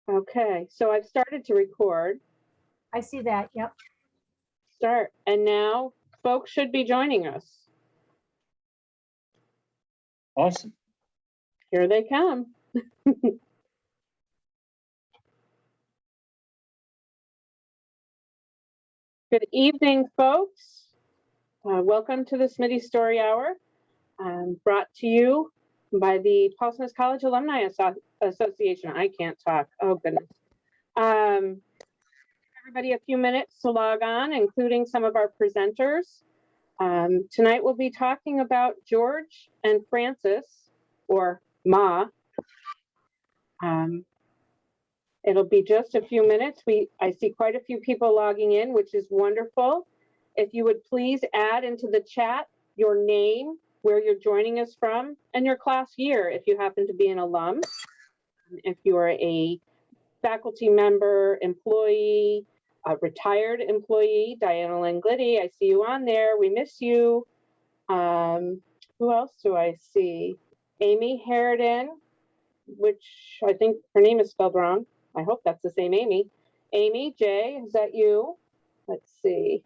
Okay, so I've started to record. I see that, yep. Start, and now folks should be joining us. Awesome. Here they come. Good evening, folks. Welcome to the Smitty Story Hour, brought to you by the Paul Smith College Alumni Association. I can't talk. Oh, goodness. Everybody a few minutes to log on, including some of our presenters. Tonight we'll be talking about George and Francis, or Ma. It'll be just a few minutes. I see quite a few people logging in, which is wonderful. If you would please add into the chat your name, where you're joining us from, and your class year if you happen to be an alum. If you are a faculty member, employee, a retired employee, Diana Langlitti, I see you on there. We miss you. Who else do I see? Amy Harridan, which I think her name is spelled wrong. I hope that's the same Amy. Amy J, is that you? Let's see.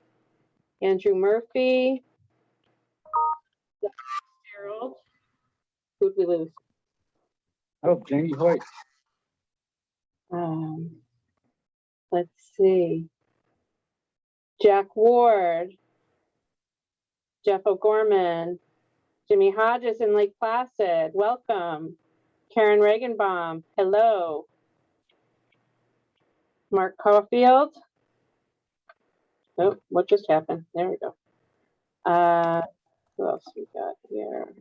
Andrew Murphy. Gerald. Who'd we lose? Oh, Jamie Hoyt. Let's see. Jack Ward. Jeff O'Gorman. Jimmy Hodges in Lake Placid. Welcome. Karen Regenbaum. Hello. Mark Caulfield. Oh, what just happened? There we go. Who else we got here?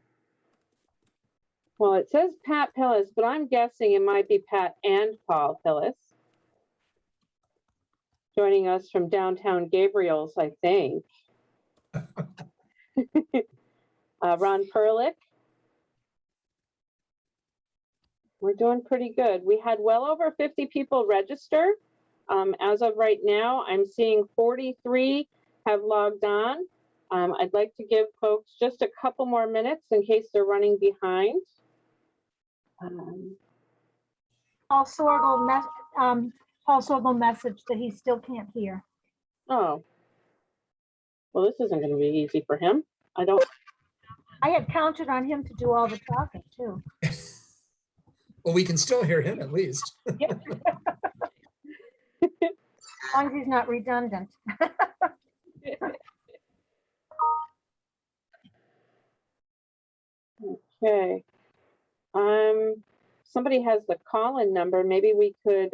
Well, it says Pat Pillis, but I'm guessing it might be Pat and Paul Pillis. Joining us from downtown Gabriel's, I think. Ron Perlich. We're doing pretty good. We had well over 50 people register. As of right now, I'm seeing 43 have logged on. I'd like to give folks just a couple more minutes in case they're running behind. Paul Sorgel messaged that he still can't hear. Oh, well, this isn't going to be easy for him. I had counted on him to do all the talking too. Well, we can still hear him at least. Yeah. As long as he's not redundant. Okay. Somebody has the call-in number. Maybe we could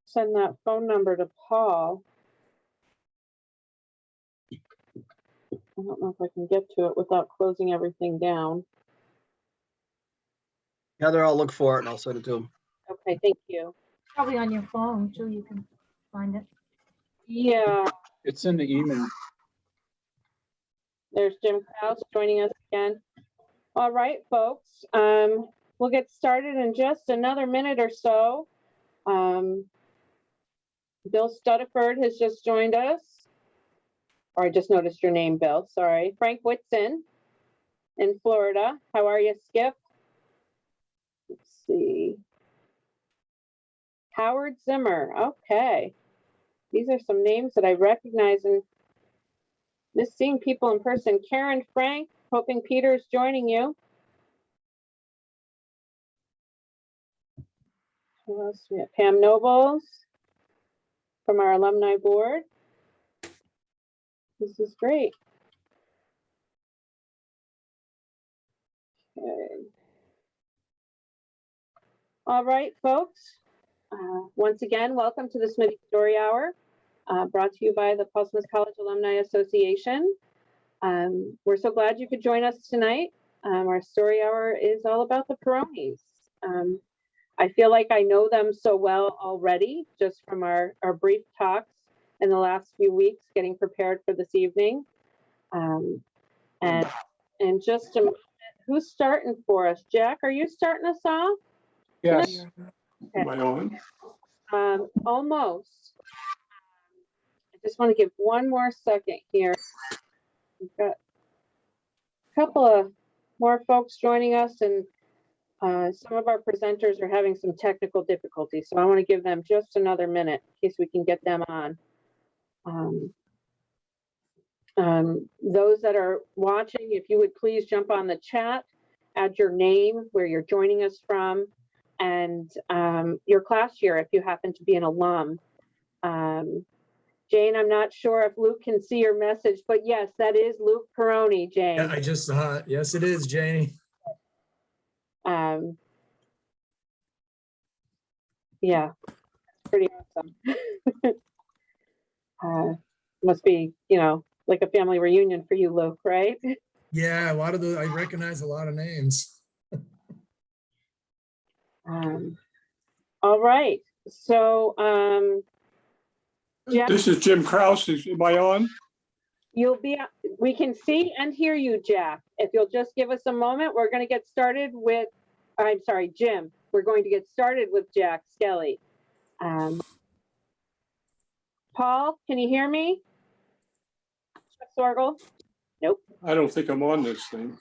send that phone number to Paul. I don't know if I can get to it without closing everything down. Heather, I'll look for it and I'll send it to him. Okay, thank you. Probably on your phone too, you can find it. Yeah, It's in the email. there's Jim Krause joining us again. All right, folks, we'll get started in just another minute or so. Bill Studiford has just joined us. Or I just noticed your name, Bill, sorry. Frank Whitson in Florida. How are you, Skip? Let's see. Howard Zimmer, okay. These are some names that I recognize and miss seeing people in person. Karen Frank, hoping Peter's joining you. Who else we have? Pam Nobles from our alumni board. This is great. Okay. All right, folks. Once again, welcome to the Smitty Story Hour, brought to you by the Paul Smith College Alumni Association. We're so glad you could join us tonight. Our story hour is all about the Peronis. I feel like I know them so well already, just from our brief talks in the last few weeks, getting prepared for this evening. And in just a moment, who's starting for us? Jack, are you starting us off? Yes. Okay. Am I on? Almost. I just want to give one more second here. We've got a couple of more folks joining us, and Some of our presenters are having some technical difficulties, so I want to give them just another minute in case we can get them on. Those that are watching, if you would please jump on the chat, add your name, where you're joining us from, and your class year if you happen to be an alum. Jane, I'm not sure if Luke can see your message, but yes, that is Luke Peroni, Jane. Yeah, I just saw it. Yes, it is, Janie. Yeah, pretty awesome. Must be, like a family reunion for you, Luke, right? Yeah, a lot of the, I recognize a lot of names. All right, so Jack, This is Jim Kraus. Am I on? we can see and hear you, Jack. If you'll just give us a moment, we're going to get started with, I'm sorry, Jim. We're going to get started with Jack Skelly. Paul, can you hear me? Chuck Sorgel? Nope. I don't think I'm on this thing.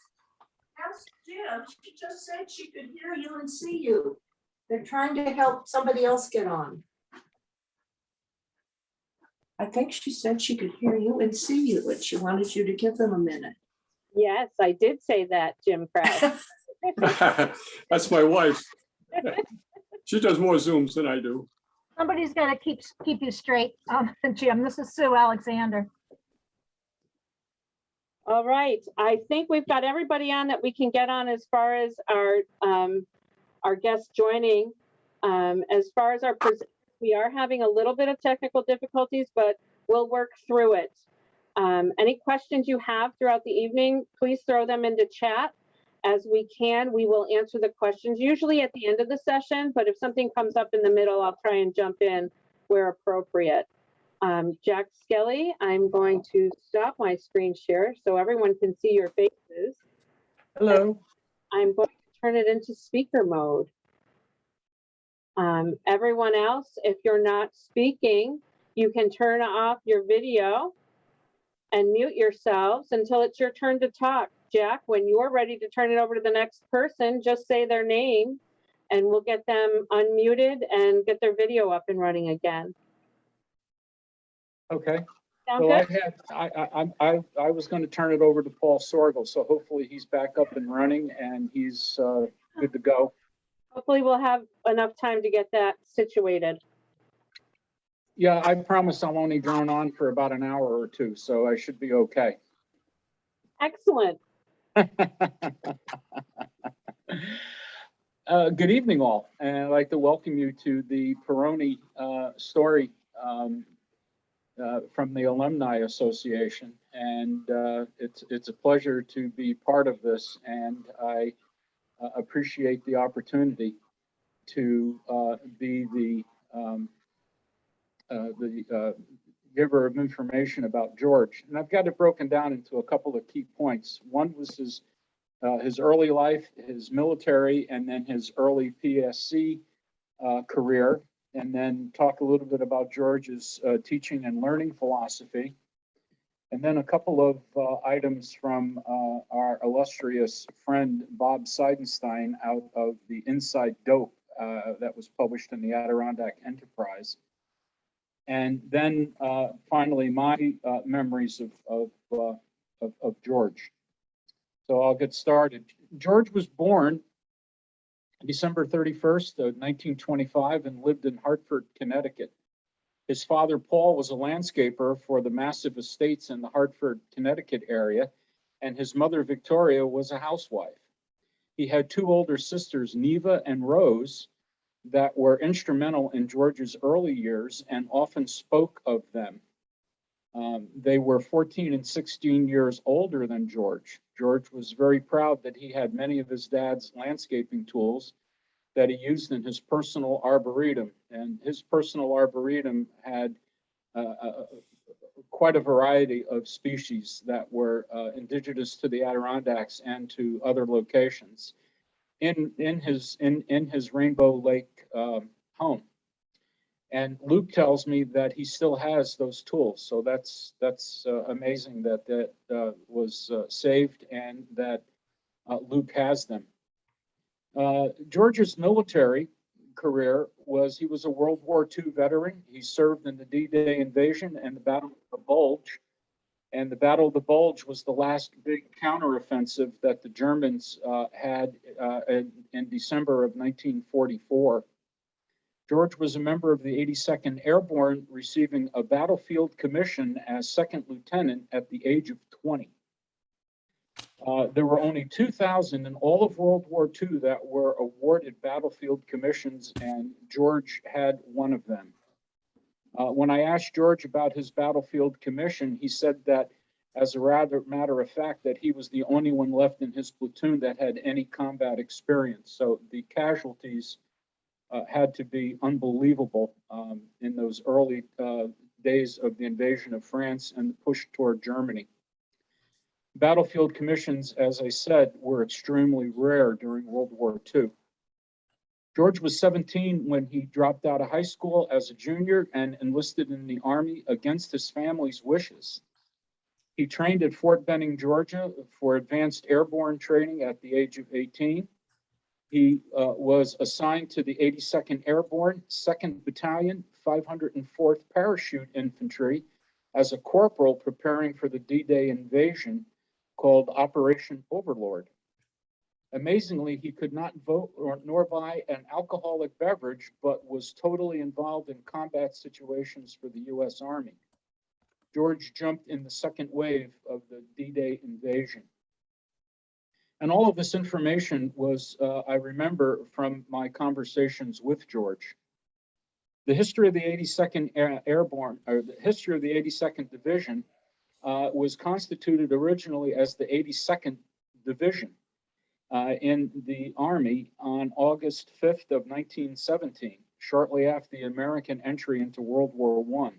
Ask Jim. She just said she could hear you and see you. They're trying to help somebody else get on. I think she said she could hear you and see you, but she wanted you to give them a minute. Yes, I did say that, Jim Kraus. That's my wife. She does more Zooms than I do. Somebody's got to keep you straight, Jim. This is Sue Alexander. All right, I think we've got everybody on that we can get on as far as our guests joining. As far as our presenters, we are having a little bit of technical difficulties, but we'll work through it. Any questions you have throughout the evening, please throw them into chat. As we can, we will answer the questions, usually at the end of the session, but if something comes up in the middle, I'll try and jump in where appropriate. Jack Skelly, I'm going to stop my screen share so everyone can see your faces. Hello. I'm going to turn it into speaker mode. Everyone else, if you're not speaking, you can turn off your video and mute yourselves until it's your turn to talk. Jack, when you're ready to turn it over to the next person, just say their name and we'll get them unmuted and get their video up and running again. Okay. Sound So good? I was going to turn it over to Paul Sorgel, so hopefully he's back up and running and he's good to go. Hopefully we'll have enough time to get that situated. Yeah, I promise I'll only drone on for about an hour or two, so I should be okay. Excellent. Good evening, all, and I'd like to welcome you to the Peroni story from the Alumni Association, and it's a pleasure to be part of this, and I appreciate the opportunity to be the giver of information about George. And I've got it broken down into a couple of key points. One was his early life, his military, and then his early PSC career, and then talk a little bit about George's teaching and learning philosophy. And then a couple of items from our illustrious friend, Bob Seidenstein, out of the Inside Dope that was published in the Adirondack Enterprise. And then finally, my memories of George. So I'll get started. George was born December 31st, 1925, and lived in Hartford, Connecticut. His father, Paul, was a landscaper for the massive estates in the Hartford, Connecticut area, and his mother, Victoria, was a housewife. He had two older sisters, Neva and Rose, that were instrumental in George's early years and often spoke of them. They were 14 and 16 years older than George. George was very proud that he had many of his dad's landscaping tools that he used in his personal arboretum. And his personal arboretum had quite a variety of species that were indigenous to the Adirondacks and to other locations in his Rainbow Lake home. And Luke tells me that he still has those tools. So that's amazing that that was saved and that Luke has them. George's military career was he was a World War II veteran. He served in the D-Day invasion and the Battle of the Bulge. And the Battle of the Bulge was the last big counteroffensive that the Germans had in December of 1944. George was a member of the 82nd Airborne, receiving a battlefield commission as second lieutenant at the age of 20. There were only 2,000 in all of World War II that were awarded battlefield commissions, and George had one of them. When I asked George about his battlefield commission, he said that, as a rather matter of fact, that he was the only one left in his platoon that had any combat experience. So the casualties had to be unbelievable in those early days of the invasion of France and the push toward Germany. Battlefield commissions, as I said, were extremely rare during World War II. George was 17 when he dropped out of high school as a junior and enlisted in the Army against his family's wishes. He trained at Fort Benning, Georgia for advanced airborne training at the age of 18. He was assigned to the 82nd Airborne, 2nd Battalion, 504th Parachute Infantry as a corporal preparing for the D-Day invasion called Operation Overlord. Amazingly, he could not vote nor buy an alcoholic beverage, but was totally involved in combat situations for the U.S. Army. George jumped in the second wave of the D-Day invasion. And all of this information was, I remember, from my conversations with George. The history of the 82nd Airborne, or the history of the 82nd Division, was constituted originally as the 82nd Division in the Army on August 5th of 1917, shortly after the American entry into World War I.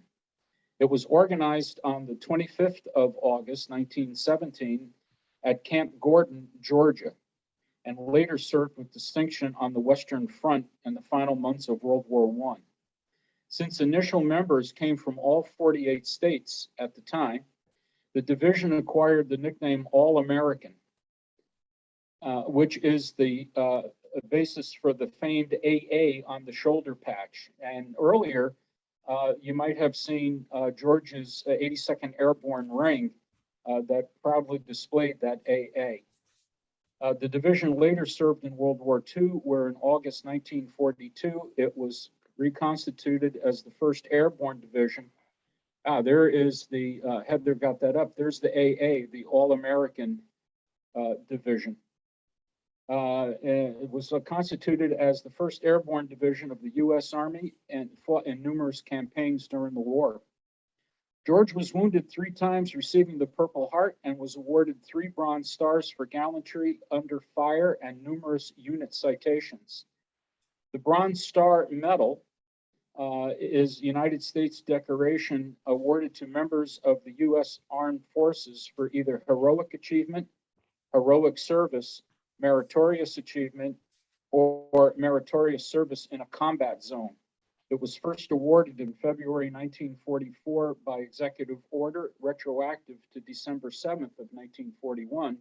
It was organized on the 25th of August, 1917, at Camp Gordon, Georgia, and later served with distinction on the Western Front in the final months of World War I. Since initial members came from all 48 states at the time, the division acquired the nickname All-American, which is the basis for the famed AA on the shoulder patch. And earlier, you might have seen George's 82nd Airborne ring that proudly displayed that AA. The division later served in World War II, where in August 1942, it was reconstituted as the 1st Airborne Division. There is the, Heather got that up, there's the AA, the All-American Division. It was constituted as the 1st Airborne Division of the U.S. Army and fought in numerous campaigns during the war. George was wounded 3 times, receiving the Purple Heart, and was awarded 3 Bronze Stars for gallantry under fire and numerous unit citations. The Bronze Star Medal is United States decoration awarded to members of the U.S. Armed Forces for either heroic achievement, heroic service, meritorious achievement, or meritorious service in a combat zone. It was first awarded in February 1944 by executive order, retroactive to December 7th of 1941,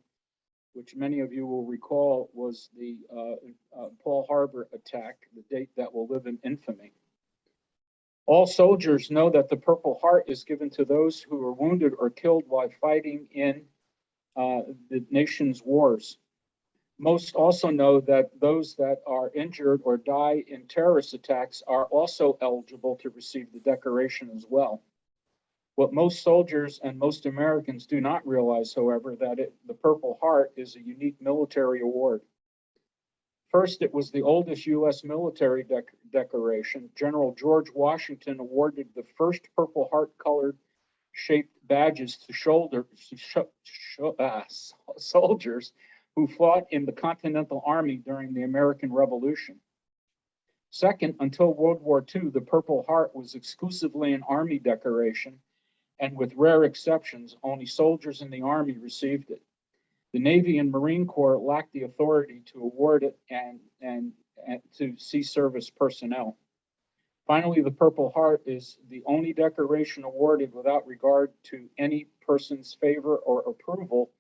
which many of you will recall was the Pearl Harbor attack, the date that will live in infamy. All soldiers know that the Purple Heart is given to those who are wounded or killed while fighting in the nation's wars. Most also know that those that are injured or die in terrorist attacks are also eligible to receive the decoration as well. What most soldiers and most Americans do not realize, however, that the Purple Heart is a unique military award. First, it was the oldest U.S. military decoration. General George Washington awarded the first Purple Heart colored shaped badges to soldiers who fought in the Continental Army during the American Revolution. Second, until World War II, the Purple Heart was exclusively an Army decoration, and with rare exceptions, only soldiers in the Army received it. The Navy and Marine Corps lacked the authority to award it and to sea service personnel. Finally, the Purple Heart is the only decoration awarded without regard to any person's favor or approval,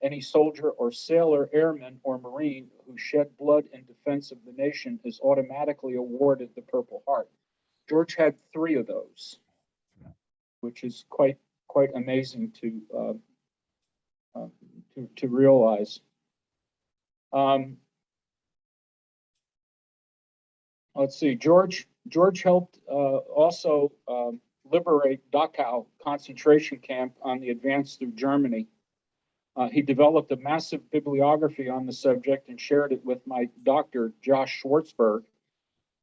Any soldier or sailor, airman, or Marine who shed blood in defense of the nation is automatically awarded the Purple Heart. George had 3 of those, which is quite amazing to realize. Let's see. George helped also liberate Dachau concentration camp on the advance through Germany. He developed a massive bibliography on the subject and shared it with my doctor, Josh Schwartzberg,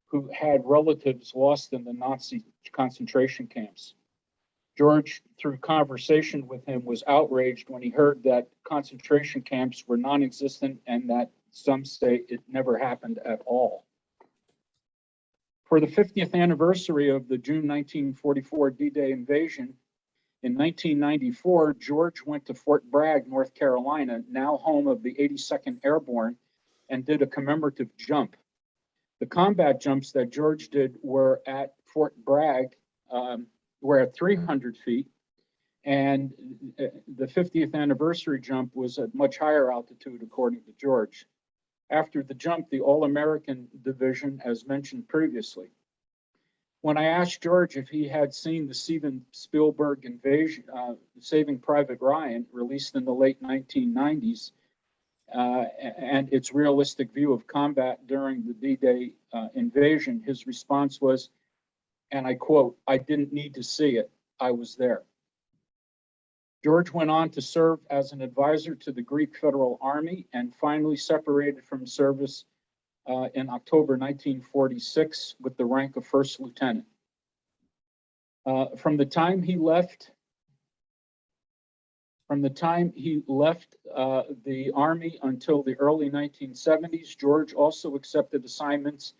who had relatives lost in the Nazi concentration camps. George, through conversation with him, was outraged when he heard that concentration camps were non-existent and that some say it never happened at all. For the 50th anniversary of the June 1944 D-Day invasion, in 1994, George went to Fort Bragg, North Carolina, now home of the 82nd Airborne, and did a commemorative jump. The combat jumps that George did were at Fort Bragg, were at 300 feet, and the 50th anniversary jump was at much higher altitude, according to George. After the jump, the All-American Division, as mentioned previously. When I asked George if he had seen the Steven Spielberg invasion, Saving Private Ryan, released in the late 1990s, and its realistic view of combat during the D-Day invasion, his response was, and I quote, "I didn't need to see it, I was there." George went on to serve as an advisor to the Greek Federal Army and finally separated from service in October 1946 with the rank of first lieutenant. From the time he left the Army until the early 1970s, George also accepted assignments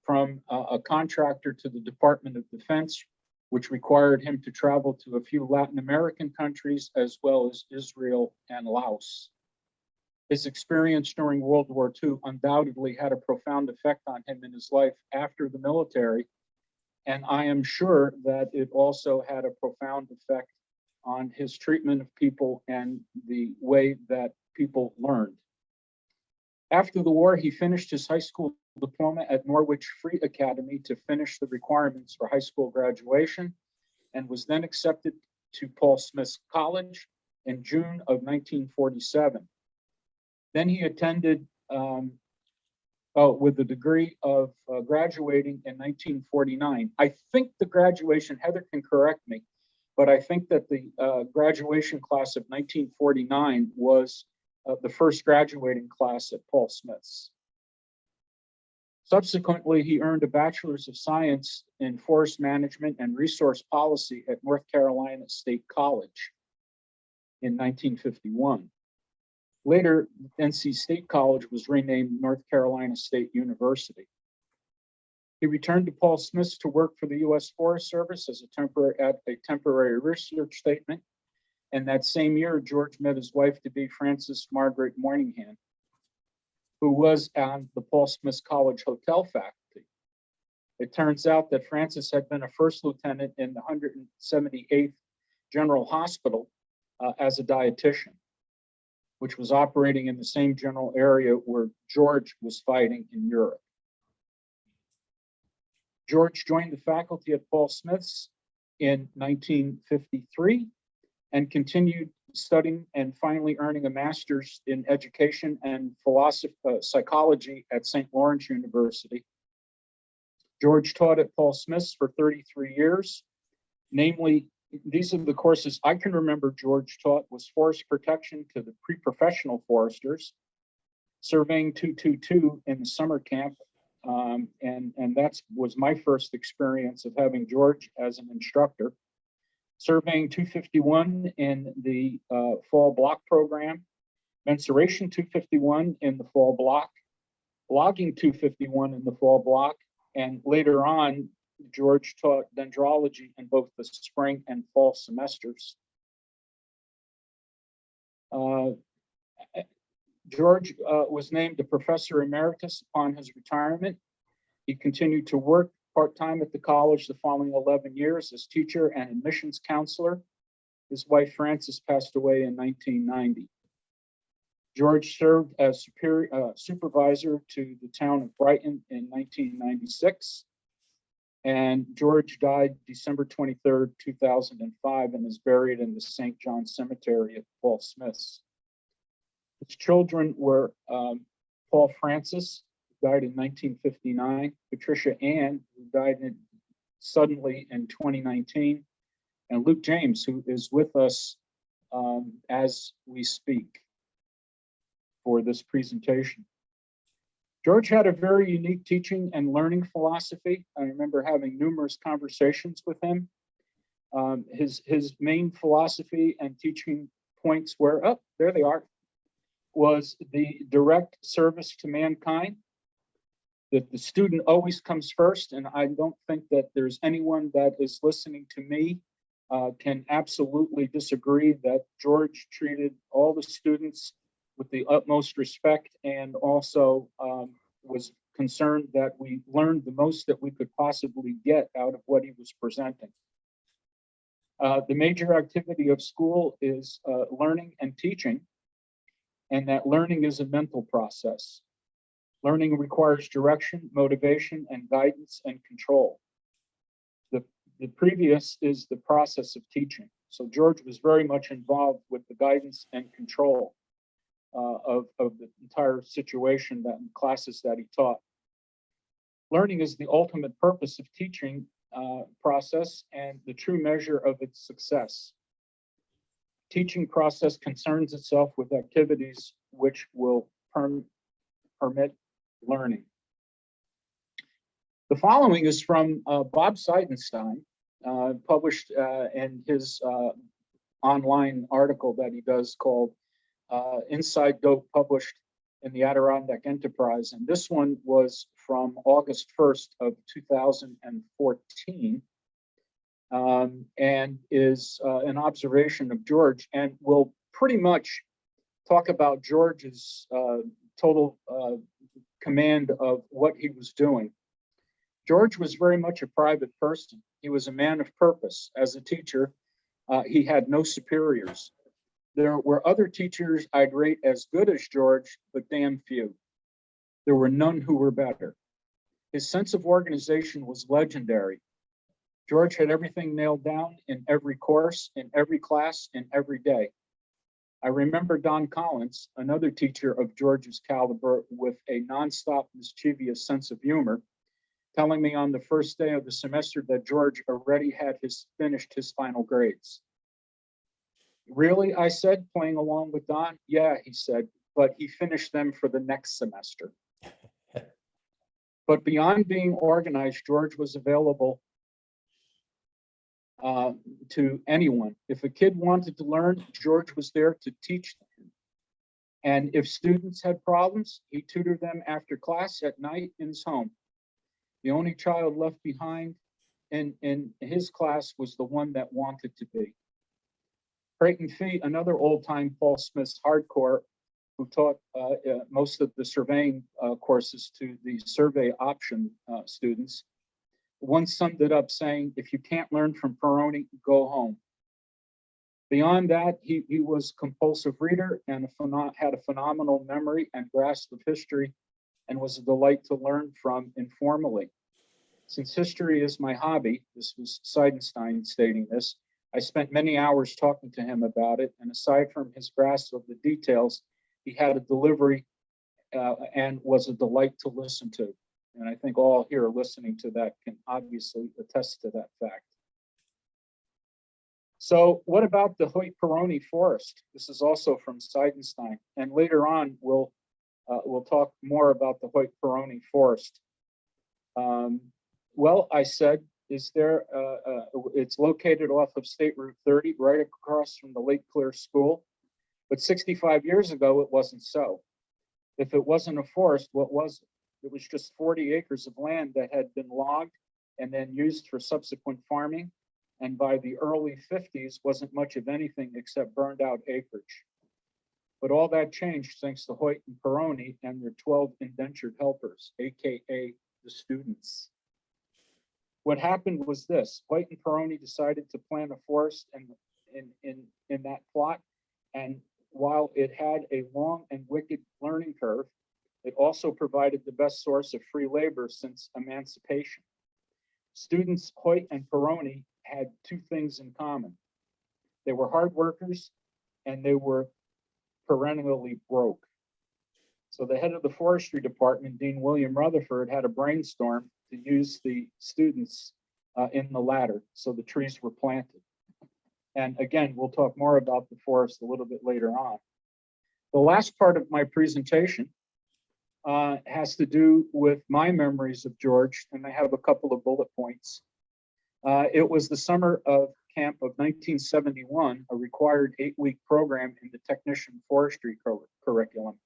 from a contractor to the Department of Defense, which required him to travel to a few Latin American countries as well as Israel and Laos. His experience during World War II undoubtedly had a profound effect on him in his life after the military, and I am sure that it also had a profound effect on his treatment of people and the way that people learned. After the war, he finished his high school diploma at Norwich Free Academy to finish the requirements for high school graduation, and was then accepted to Paul Smith's College in June of 1947. Then he attended with the degree of graduating in 1949. I think the graduation, Heather can correct me, but I think that the graduation class of 1949 was the first graduating class at Paul Smith's. Subsequently, he earned a Bachelor's of Science in Forest Management and Resource Policy at North Carolina State College in 1951. Later, NC State College was renamed North Carolina State University. He returned to Paul Smith's to work for the U.S. Forest Service as a temporary research statement. And that same year, George met his wife-to-be, Frances Margaret Moynihan, who was on the Paul Smith's College hotel faculty. It turns out that Frances had been a first lieutenant in the 178th General Hospital as a dietitian, which was operating in the same general area where George was fighting in Europe. George joined the faculty at Paul Smith's in 1953 and continued studying and finally earning a master's in education and psychology at St. Lawrence University. George taught at Paul Smith's for 33 years. Namely, these are the courses I can remember George taught was forest protection to the pre-professional foresters, surveying 222 in the summer camp, and that was my first experience of having George as an instructor. Surveying 251 in the fall block program, mensuration 251 in the fall block, logging 251 in the fall block, and later on, George taught dendrology in both the spring and fall semesters. George was named a professor emeritus upon his retirement. He continued to work part-time at the college the following 11 years as teacher and admissions counselor. His wife, Frances, passed away in 1990. George served as supervisor to the town of Brighton in 1996. And George died December 23rd, 2005, and is buried in the St. John Cemetery at Paul Smith's. His children were Paul Francis, who died in 1959, Patricia Ann, who died suddenly in 2019, and Luke James, who is with us as we speak for this presentation. George had a very unique teaching and learning philosophy. I remember having numerous conversations with him. His main philosophy and teaching points were, oh, there they are, was the direct service to mankind, that the student always comes first. And I don't think that there's anyone that is listening to me can absolutely disagree that George treated all the students with the utmost respect, and also was concerned that we learned the most that we could possibly get out of what he was presenting. The major activity of school is learning and teaching, and that learning is a mental process. Learning requires direction, motivation, and guidance and control. The previous is the process of teaching. So George was very much involved with the guidance and control of the entire situation, that in classes that he taught. Learning is the ultimate purpose of teaching process and the true measure of its success. Teaching process concerns itself with activities which will permit learning. The following is from Bob Seidenstein, published in his online article that he does called Inside Dope, published in the Adirondack Enterprise. And this one was from August 1st of 2014, and is an observation of George, and will pretty much talk about George's total command of what he was doing. George was very much a private person. He was a man of purpose. As a teacher, he had no superiors. There were other teachers I'd rate as good as George, but damn few. There were none who were better. His sense of organization was legendary. George had everything nailed down in every course, in every class, in every day. I remember Don Collins, another teacher of George's caliber with a nonstop mischievous sense of humor, telling me on the first day of the semester that George already had finished his final grades. Really, I said, playing along with Don? Yeah, he said, but he finished them for the next semester. But beyond being organized, George was available to anyone. If a kid wanted to learn, George was there to teach them. And if students had problems, he tutored them after class at night in his home. The only child left behind in his class was the one that wanted to be. Creighton Fee, another old-time Paul Smith's hardcore, who taught most of the surveying courses to the survey option students, once summed it up saying, if you can't learn from Peroni, go home. Beyond that, he was a compulsive reader and had a phenomenal memory and grasp of history, and was a delight to learn from informally. Since history is my hobby, this was Seidenstein stating this, I spent many hours talking to him about it, and aside from his grasp of the details, he had a delivery and was a delight to listen to. And I think all here listening to that can obviously attest to that fact. So what about the Hoi Peroni Forest? This is also from Seidenstein, and later on we'll talk more about the Hoi Peroni Forest. Well, I said, is there? It's located off of State Route 30, right across from the Lake Clear School. But 65 years ago, it wasn't so. If it wasn't a forest, what was it? It was just 40 acres of land that had been logged and then used for subsequent farming. And by the early 50s, wasn't much of anything except burned out acreage. But all that changed thanks to Hoi and Peroni and their 12 indentured helpers, AKA the students. What happened was this: Hoi and Peroni decided to plant a forest in that plot, and while it had a long and wicked learning curve, it also provided the best source of free labor since emancipation. Students Hoi and Peroni had two things in common. They were hard workers and they were perennially broke. So the head of the forestry department, Dean William Rutherford, had a brainstorm to use the students in the latter. So the trees were planted. And again, we'll talk more about the forest a little bit later on. The last part of my presentation has to do with my memories of George, and I have a couple of bullet points. It was the summer of camp of 1971, a required 8-week program in the technician forestry curriculum.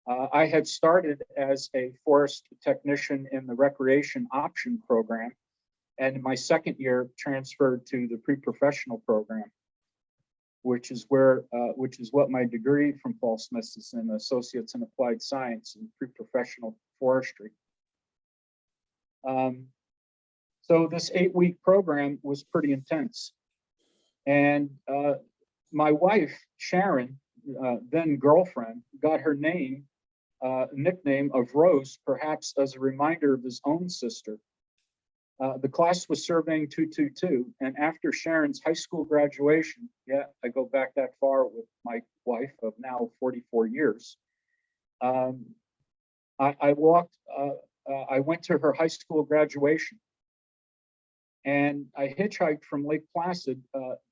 I had started as a forest technician in the recreation option program, and in my second year transferred to the pre-professional program, which is what my degree from Paul Smith is in, Associates in Applied Science and Pre-Professional Forestry. So this 8-week program was pretty intense. And my wife, Sharon, then girlfriend, got her nickname of Rose, perhaps as a reminder of his own sister. The class was surveying 222, and after Sharon's high school graduation, yeah, I go back that far with my wife of now 44 years. I went to her high school graduation, and I hitchhiked from Lake Placid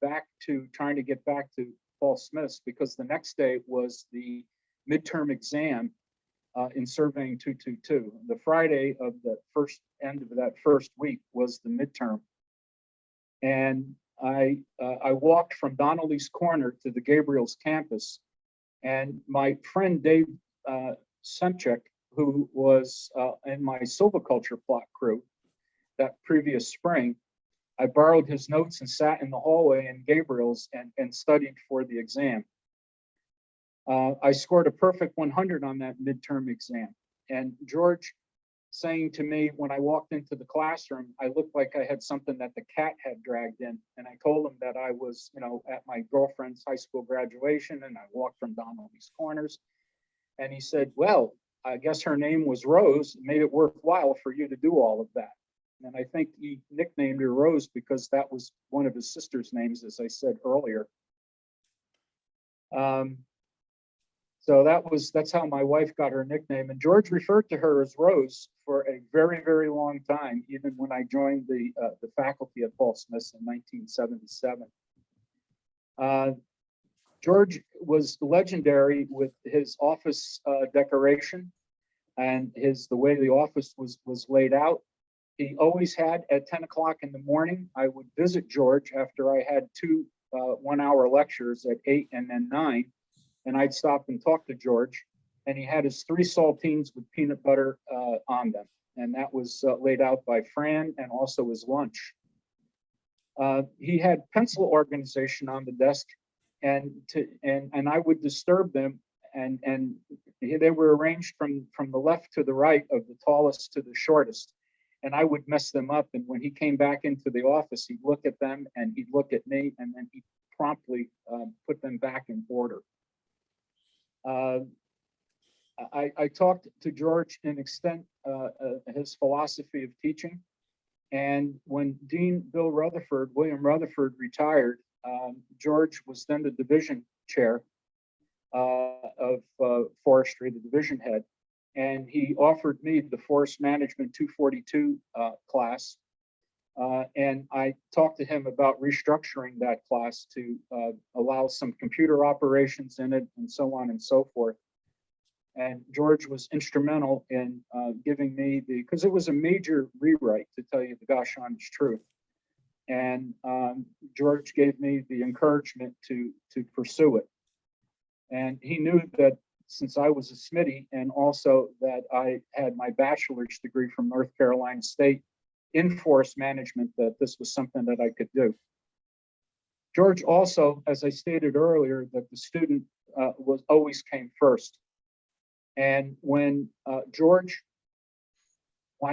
back to trying to get back to Paul Smith's, because the next day was the midterm exam in surveying 222. The Friday of the first end of that first week was the midterm. And I walked from Donnelly's Corner to the Gabriel's campus, and my friend Dave Semchek, who was in my silviculture plot crew that previous spring, I borrowed his notes and sat in the hallway in Gabriel's and studied for the exam. I scored a perfect 100 on that midterm exam. And George saying to me when I walked into the classroom, I looked like I had something that the cat had dragged in. And I told him that I was, at my girlfriend's high school graduation, and I walked from Donnelly's Corners. And he said, well, I guess her name was Rose. It made it worthwhile for you to do all of that. And I think he nicknamed her Rose because that was one of his sister's names, as I said earlier. So that's how my wife got her nickname. And George referred to her as Rose for a very, very long time, even when I joined the faculty at Paul Smith in 1977. George was legendary with his office decoration and the way the office was laid out. He always had at 10 o'clock in the morning, I would visit George after I had two 1-hour lectures at 8 and then 9. And I'd stop and talk to George, and he had his 3 saltines with peanut butter on them. And that was laid out by Fran, and also his lunch. He had pencil organization on the desk, and I would disturb them, and they were arranged from the left to the right, of the tallest to the shortest. And I would mess them up. And when he came back into the office, he'd look at them and he'd look at me, and then he'd promptly put them back in order. I talked to George in extent his philosophy of teaching. And when Dean William Rutherford retired, George was then the division chair of forestry, the division head. And he offered me the Forest Management 242 class. And I talked to him about restructuring that class to allow some computer operations in it and so on and so forth. And George was instrumental in giving me because it was a major rewrite, to tell you the gosh honest truth. And George gave me the encouragement to pursue it. And he knew that since I was a Smitty, and also that I had my bachelor's degree from North Carolina State in forest management, that this was something that I could do. George also, as I stated earlier, that the student always came first. And when I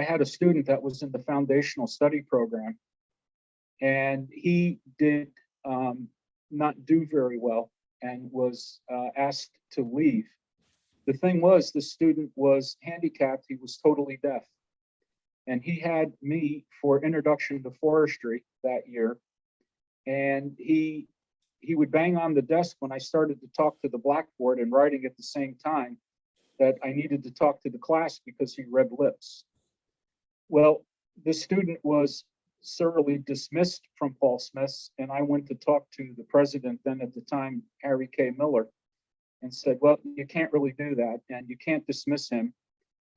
had a student that was in the foundational study program, and he did not do very well. and was asked to leave. The thing was, the student was handicapped. He was totally deaf. And he had me for introduction to forestry that year. And he would bang on the desk when I started to talk to the blackboard and writing at the same time that I needed to talk to the class because he read lips. Well, the student was surly dismissed from Paul Smith's, and I went to talk to the president then at the time, Harry K. Miller, and said, well, you can't really do that, and you can't dismiss him.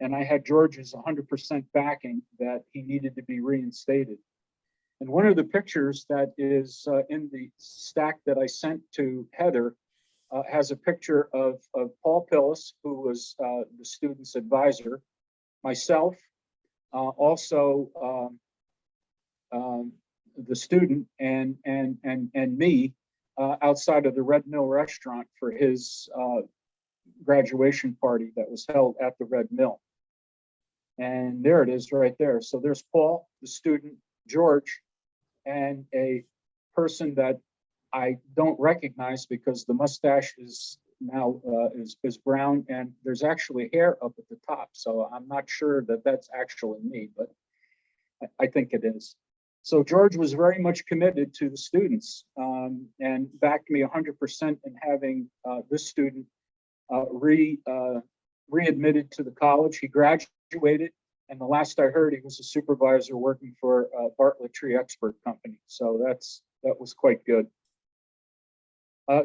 And I had George's 100% backing that he needed to be reinstated. And one of the pictures that is in the stack that I sent to Heather has a picture of Paul Pillis, who was the student's advisor, myself, also the student, and me outside of the Red Mill restaurant for his graduation party that was held at the Red Mill. And there it is right there. So there's Paul, the student, George, and a person that I don't recognize because the mustache is now is brown and there's actually hair up at the top. So I'm not sure that that's actually me, but I think it is. So George was very much committed to the students and backed me 100% in having this student readmitted to the college. He graduated, and the last I heard, he was a supervisor working for Bartlett Tree Expert Company. So that was quite good.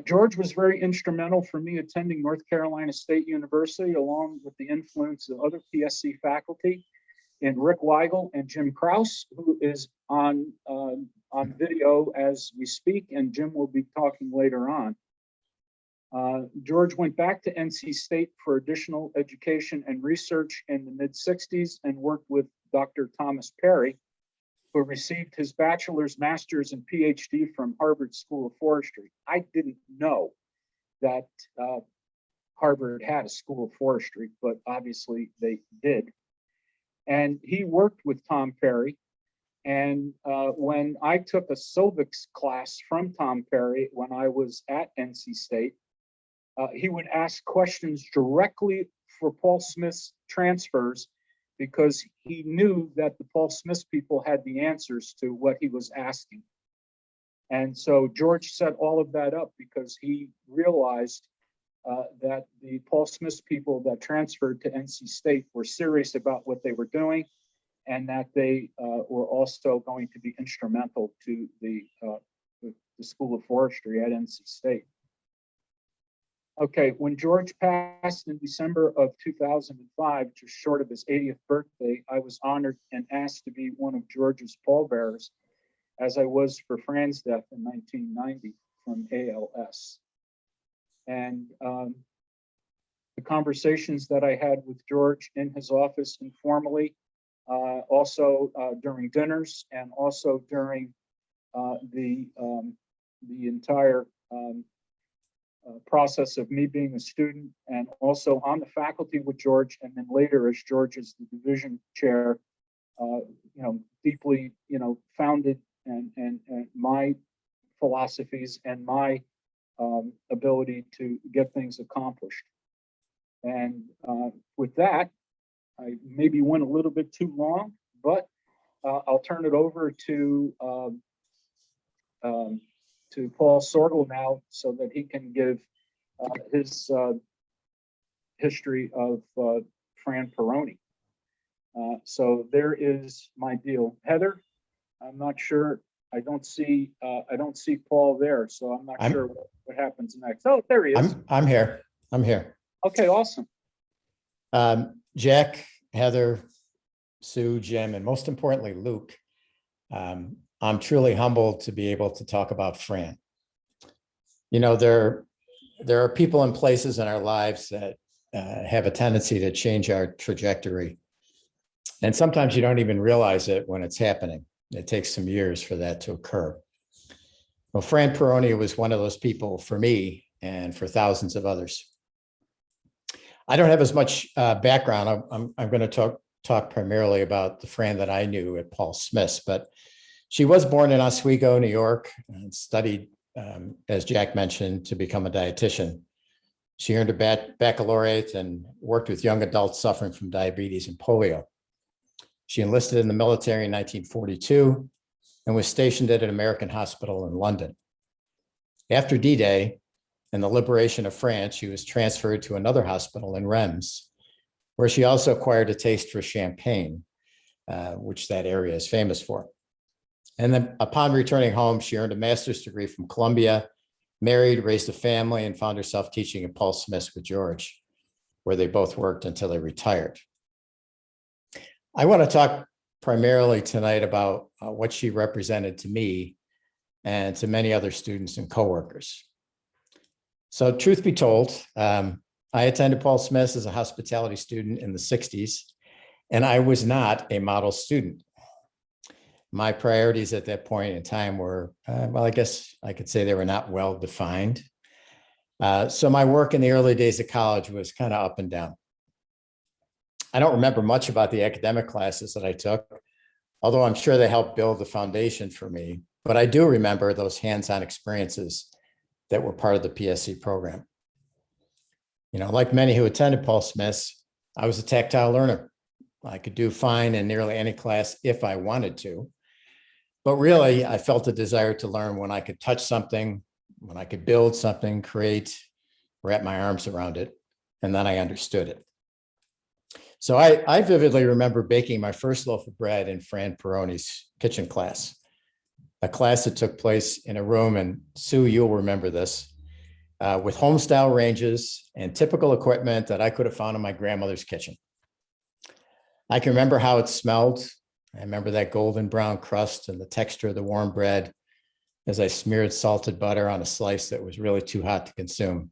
George was very instrumental for me attending North Carolina State University, along with the influence of other PSC faculty, and Rick Weigel and Jim Kraus, who is on video as we speak, and Jim will be talking later on. George went back to NC State for additional education and research in the mid-60s and worked with Dr. Thomas Perry, who received his bachelor's, master's, and PhD from Harvard School of Forestry. I didn't know that Harvard had a school of forestry, but obviously they did. And he worked with Tom Perry. And when I took a civics class from Tom Perry when I was at NC State, he would ask questions directly for Paul Smith's transfers because he knew that the Paul Smith people had the answers to what he was asking. And so George set all of that up because he realized that the Paul Smith people that transferred to NC State were serious about what they were doing and that they were also going to be instrumental to the School of Forestry at NC State. Okay, when George passed in December of 2005, just short of his 80th birthday, I was honored and asked to be one of George's pallbearers, as I was for Fran's death in 1990 from ALS. And the conversations that I had with George in his office informally, also during dinners, and also during the entire process of me being a student, and also on the faculty with George, and then later as George is the division chair, deeply, founded and my philosophies and my ability to get things accomplished. And with that, I maybe went a little bit too long, but I'll turn it over to Paul Sorgel now so that he can give his history of Fran Peroni. So there is my deal. Heather, I'm not sure. I don't see Paul there, so I'm not sure what happens next. Oh, there he is. I'm here. I'm here. Okay, awesome. Jack, Heather, Sue, Jim, and most importantly, Luke. I'm truly humbled to be able to talk about Fran. There are people and places in our lives that have a tendency to change our trajectory. And sometimes you don't even realize it when it's happening. It takes some years for that to occur. Well, Fran Peroni was one of those people for me and for thousands of others. I don't have as much background. I'm going to talk primarily about the Fran that I knew at Paul Smith's, but she was born in Oswego, New York, and studied as Jack mentioned, to become a dietitian. She earned a baccalaureate and worked with young adults suffering from diabetes and polio. She enlisted in the military in 1942 and was stationed at an American hospital in London. After D-Day and the liberation of France, she was transferred to another hospital in Reims, where she also acquired a taste for champagne, which that area is famous for. And then upon returning home, she earned a master's degree from Columbia, married, raised a family, and found herself teaching at Paul Smith's with George, where they both worked until they retired. I want to talk primarily tonight about what she represented to me and to many other students and coworkers. So truth be told, I attended Paul Smith's as a hospitality student in the 60s, and I was not a model student. My priorities at that point in time were, well, I guess I could say they were not well defined. So my work in the early days of college was kind of up and down. I don't remember much about the academic classes that I took, although I'm sure they helped build the foundation for me. But I do remember those hands-on experiences that were part of the PSC program. You know, like many who attended Paul Smith's, I was a tactile learner. I could do fine in nearly any class if I wanted to. But really, I felt a desire to learn when I could touch something, when I could build something, create, wrap my arms around it, and then I understood it. So I vividly remember baking my first loaf of bread in Fran Peroni's kitchen class, a class that took place in a room, and Sue, you'll remember this, with home-style ranges and typical equipment that I could have found in my grandmother's kitchen. I can remember how it smelled. I remember that golden brown crust and the texture of the warm bread as I smeared salted butter on a slice that was really too hot to consume.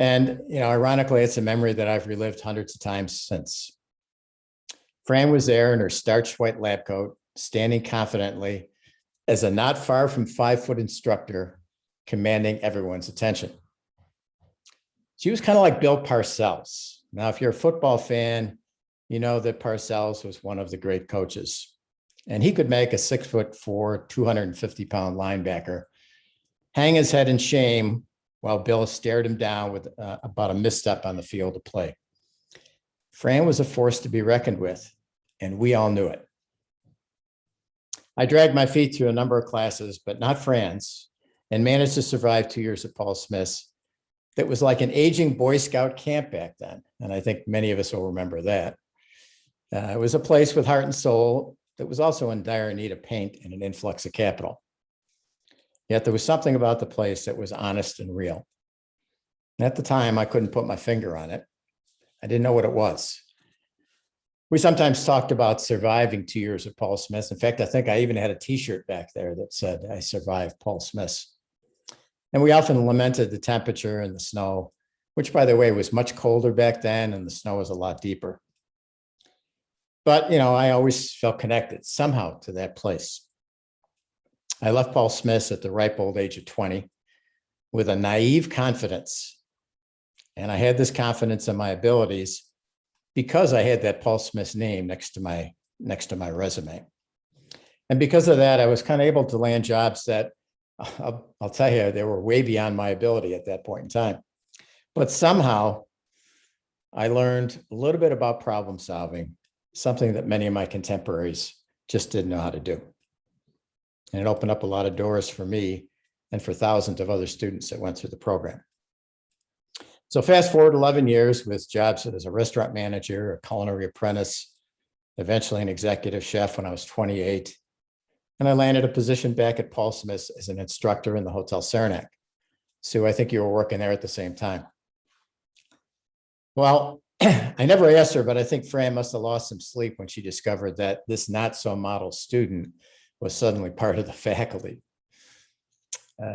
And, you know, ironically, it's a memory that I've relived hundreds of times since. Fran was there in her starched white lab coat, standing confidently as a not far from 5-foot instructor, commanding everyone's attention. She was kind of like Bill Parcells. Now, if you're a football fan, you know that Parcells was one of the great coaches, and he could make a 6'4", 250-pound linebacker hang his head in shame while Bill stared him down with about a misstep on the field of play. Fran was a force to be reckoned with, and we all knew it. I dragged my feet through a number of classes, but not Fran's, and managed to survive 2 years at Paul Smith's. That was like an aging Boy Scout camp back then, and I think many of us will remember that. It was a place with heart and soul that was also in dire need of paint and an influx of capital. Yet there was something about the place that was honest and real. And at the time, I couldn't put my finger on it. I didn't know what it was. We sometimes talked about surviving 2 years at Paul Smith's. In fact, I think I even had a t-shirt back there that said, "I survived Paul Smith's." And we often lamented the temperature and the snow, which, by the way, was much colder back then, and the snow was a lot deeper. But, you know, I always felt connected somehow to that place. I left Paul Smith's at the ripe old age of 20 with a naive confidence. And I had this confidence in my abilities because I had that Paul Smith's name next to my resume. And because of that, I was kind of able to land jobs that I'll tell you, they were way beyond my ability at that point in time. But somehow I learned a little bit about problem solving, something that many of my contemporaries just didn't know how to do. And it opened up a lot of doors for me and for thousands of other students that went through the program. So fast forward 11 years with jobs as a restaurant manager, a culinary apprentice, eventually an executive chef when I was 28. And I landed a position back at Paul Smith's as an instructor in the Hotel Saranac. Sue, I think you were working there at the same time. Well, I never asked her, but I think Fran must have lost some sleep when she discovered that this not so model student was suddenly part of the faculty.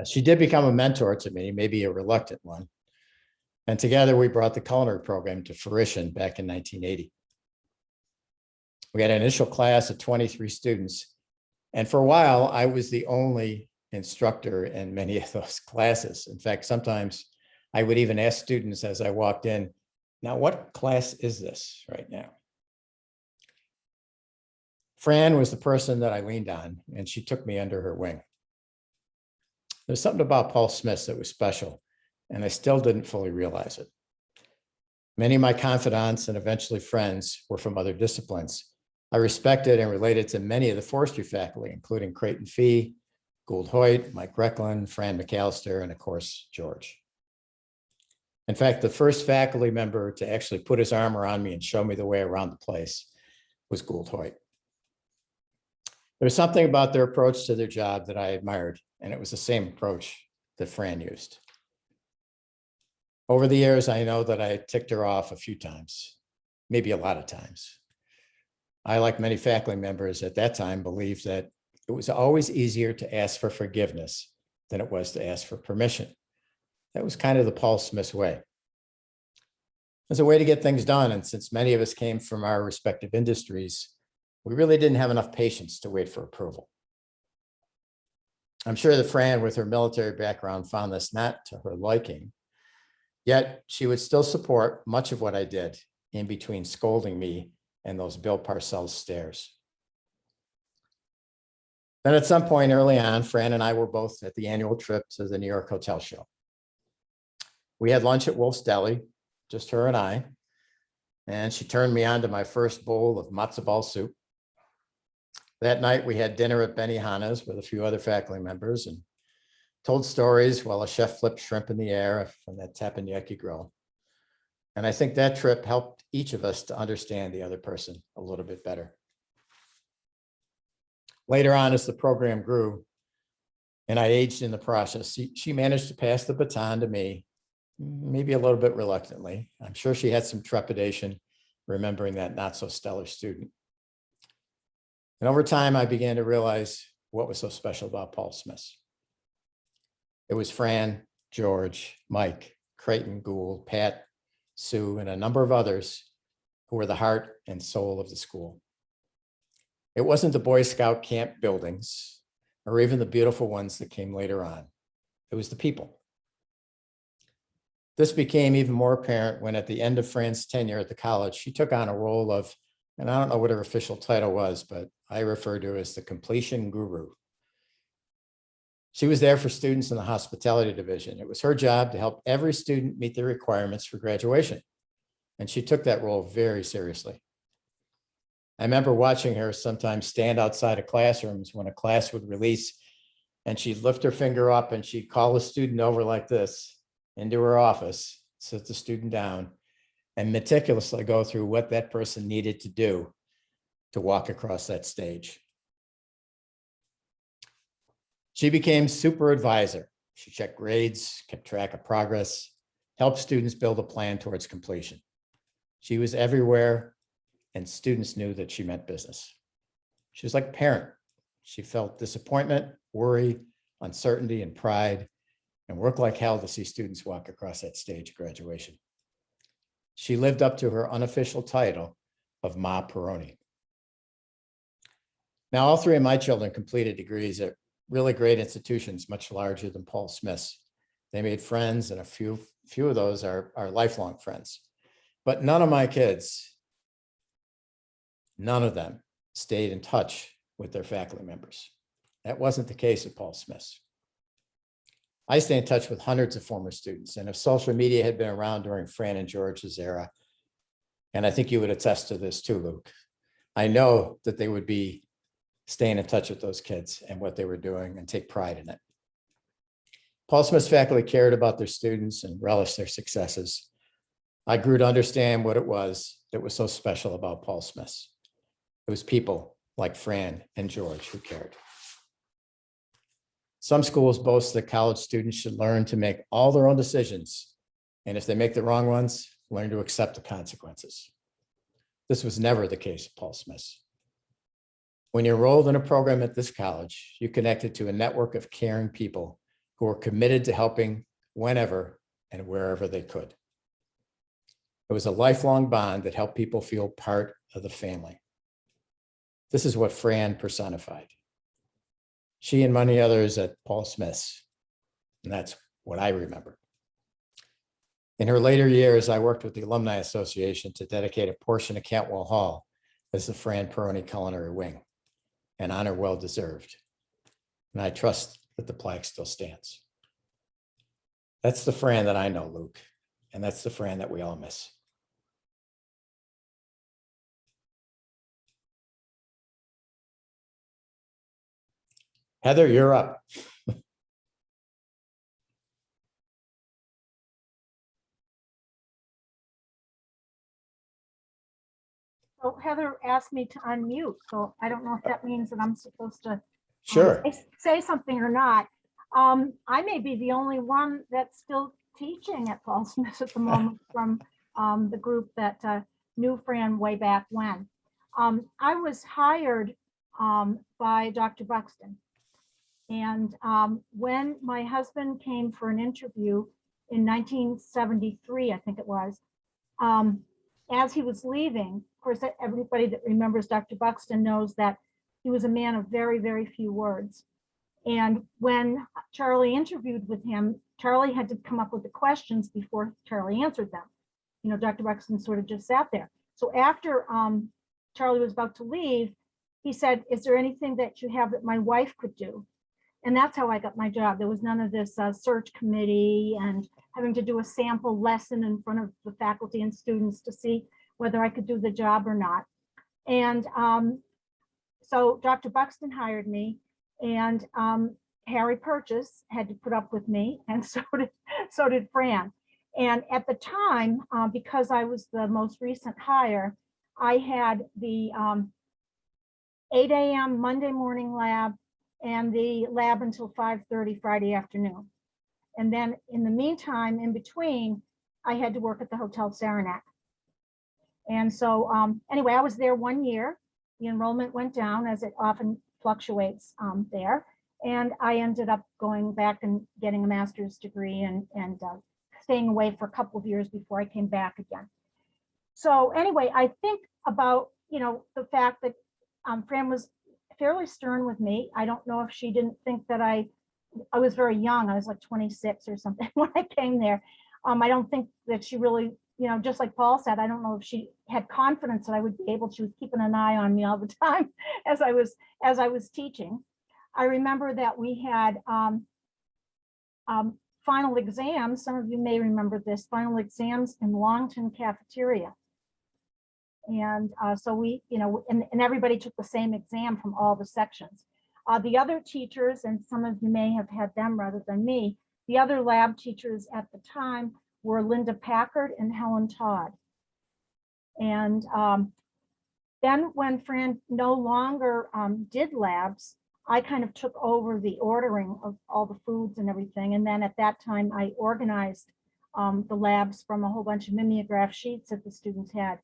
She did become a mentor to me, maybe a reluctant one. And together we brought the culinary program to fruition back in 1980. We had an initial class of 23 students. And for a while, I was the only instructor in many of those classes. In fact, sometimes I would even ask students as I walked in, "Now, what class is this right now?" Fran was the person that I leaned on, and she took me under her wing. There's something about Paul Smith that was special, and I still didn't fully realize it. Many of my confidants and eventually friends were from other disciplines. I respected and related to many of the forestry faculty, including Creighton Fee, Gould Hoyt, Mike Reckland, Fran McAllister, and of course, George. In fact, the first faculty member to actually put his arm around me and show me the way around the place was Gould Hoyt. There was something about their approach to their job that I admired, and it was the same approach that Fran used. Over the years, I know that I ticked her off a few times, maybe a lot of times. I, like many faculty members at that time, believed that it was always easier to ask for forgiveness than it was to ask for permission. That was kind of the Paul Smith way. As a way to get things done, and since many of us came from our respective industries, we really didn't have enough patience to wait for approval. I'm sure that Fran, with her military background, found this not to her liking, yet she would still support much of what I did in between scolding me and those Bill Parcells stares. Then at some point early on, Fran and I were both at the annual trip to the New York Hotel Show. We had lunch at Wolf's Deli, just her and I, and she turned me on to my first bowl of matzo ball soup. That night, we had dinner at Benihana's with a few other faculty members and told stories while a chef flipped shrimp in the air from that teppanyaki grill. And I think that trip helped each of us to understand the other person a little bit better. Later on, as the program grew and I aged in the process, she managed to pass the baton to me, maybe a little bit reluctantly. I'm sure she had some trepidation remembering that not so stellar student. And over time, I began to realize what was so special about Paul Smith. It was Fran, George, Mike, Creighton, Gould, Pat, Sue, and a number of others who were the heart and soul of the school. It wasn't the Boy Scout camp buildings or even the beautiful ones that came later on. It was the people. This became even more apparent when at the end of Fran's tenure at the college, she took on a role of, and I don't know what her official title was, but I refer to her as the completion guru. She was there for students in the hospitality division. It was her job to help every student meet the requirements for graduation. And she took that role very seriously. I remember watching her sometimes stand outside of classrooms when a class would release, and she'd lift her finger up and she'd call a student over like this into her office, sit the student down, and meticulously go through what that person needed to do to walk across that stage. She became super advisor. She checked grades, kept track of progress, helped students build a plan towards completion. She was everywhere, and students knew that she meant business. She was like a parent. She felt disappointment, worry, uncertainty, and pride, and worked like hell to see students walk across that stage at graduation. She lived up to her unofficial title of Ma Peroni. Now, all three of my children completed degrees at really great institutions, much larger than Paul Smith's. They made friends, and a few of those are lifelong friends. But none of my kids, none of them stayed in touch with their faculty members. That wasn't the case at Paul Smith's. I stay in touch with hundreds of former students, and if social media had been around during Fran and George's era, and I think you would attest to this too, Luke, I know that they would be staying in touch with those kids and what they were doing and take pride in it. Paul Smith's faculty cared about their students and relished their successes. I grew to understand what it was that was so special about Paul Smith's. It was people like Fran and George who cared. Some schools boast that college students should learn to make all their own decisions, and if they make the wrong ones, learn to accept the consequences. This was never the case at Paul Smith's. When you enrolled in a program at this college, you connected to a network of caring people who were committed to helping whenever and wherever they could. It was a lifelong bond that helped people feel part of the family. This is what Fran personified. She and many others at Paul Smith's, and that's what I remember. In her later years, I worked with the Alumni Association to dedicate a portion of Cantwell Hall as the Fran Peroni Culinary Wing, an honor well-deserved. And I trust but the plaque still stands. That's the Fran that I know, Luke, and that's the Fran that we all miss. Heather, you're up. So Heather asked me to unmute, so I don't know if that means that I'm supposed to Sure. say something or not. I may be the only one that's still teaching at Paul Smith at the moment from the group that knew Fran way back when. I was hired by Dr. Buxton. And when my husband came for an interview in 1973, I think it was, as he was leaving, of course, everybody that remembers Dr. Buxton knows that he was a man of very, very few words. And when Charlie interviewed with him, Charlie had to come up with the questions before Charlie answered them. You know, Dr. Buxton sort of just sat there. So after Charlie was about to leave, he said, "Is there anything that you have that my wife could do?" And that's how I got my job. There was none of this search committee and having to do a sample lesson in front of the faculty and students to see whether I could do the job or not. And so Dr. Buxton hired me, and Harry Purchase had to put up with me, and so did Fran. And at the time, because I was the most recent hire, I had the 8 a.m. Monday morning lab and the lab until 5:30 Friday afternoon. And then in the meantime, in between, I had to work at the Hotel Saranac. And so anyway, I was there 1 year. The enrollment went down, as it often fluctuates there. And I ended up going back and getting a master's degree and staying away for a couple of years before I came back again. So anyway, I think about, you know, the fact that Fran was fairly stern with me. I don't know if she didn't think that I was very young. I was like 26 or something when I came there. I don't think that she really, you know, just like Paul said, I don't know if she had confidence that I would be able to, keeping an eye on me all the time as I was teaching. I remember that we had final exams. Some of you may remember this, final exams in Longton cafeteria. And so we, you know, and everybody took the same exam from all the sections. The other teachers, and some of you may have had them rather than me, the other lab teachers at the time were Linda Packard and Helen Todd. And then when Fran no longer did labs, I kind of took over the ordering of all the foods and everything. And then at that time, I organized the labs from a whole bunch of mimeograph sheets that the students had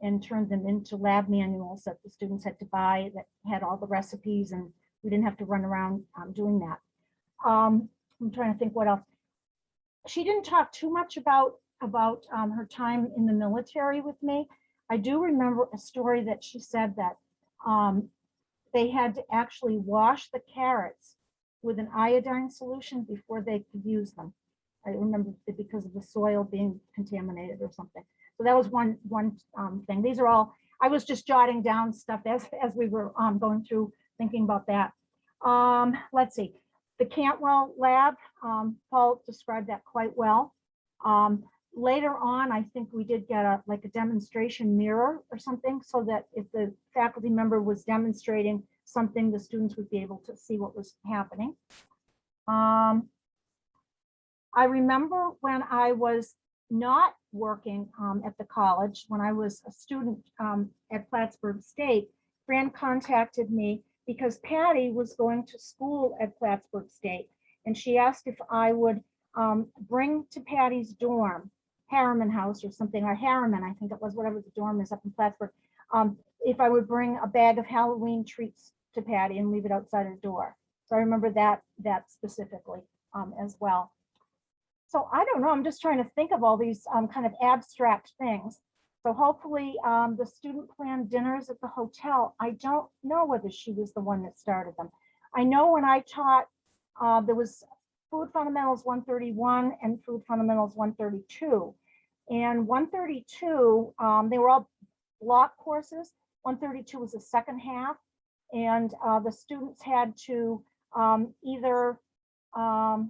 and turned them into lab manuals that the students had to buy that had all the recipes, and we didn't have to run around doing that. I'm trying to think what else. She didn't talk too much about her time in the military with me. I do remember a story that she said that they had to actually wash the carrots with an iodine solution before they could use them. I remember it because of the soil being contaminated or something. So that was one thing. These are all, I was just jotting down stuff as we were going through, thinking about that. Let's see, the Cantwell Lab, Paul described that quite well. Later on, I think we did get a demonstration mirror or something, so that if the faculty member was demonstrating something, the students would be able to see what was happening. I remember when I was not working at the college, when I was a student at Plattsburgh State, Fran contacted me because Patty was going to school at Plattsburgh State, and she asked if I would bring to Patty's dorm, Harriman House or something, or Harriman, I think it was, whatever the dorm is up in Plattsburgh, if I would bring a bag of Halloween treats to Patty and leave it outside her door. So I remember that specifically as well. So I don't know, I'm just trying to think of all these kind of abstract things. So hopefully the student plan dinners at the hotel, I don't know whether she was the one that started them. I know when I taught, there was Food Fundamentals 131 and Food Fundamentals 132. And 132, they were all block courses. 132 was the second half. And the students had to either or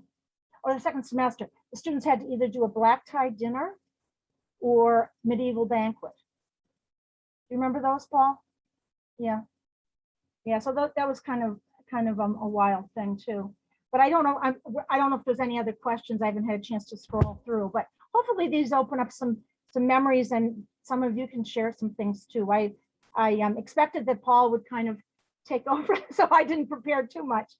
the second semester, the students had to either do a black tie dinner or medieval banquet. Do you remember those, Paul? Yeah. Yeah, so that was kind of a wild thing too. But I don't know, I don't know if there's any other questions. I haven't had a chance to scroll through, but hopefully these open up some memories and some of you can share some things too. I expected that Paul would kind of take over, so I didn't prepare too much.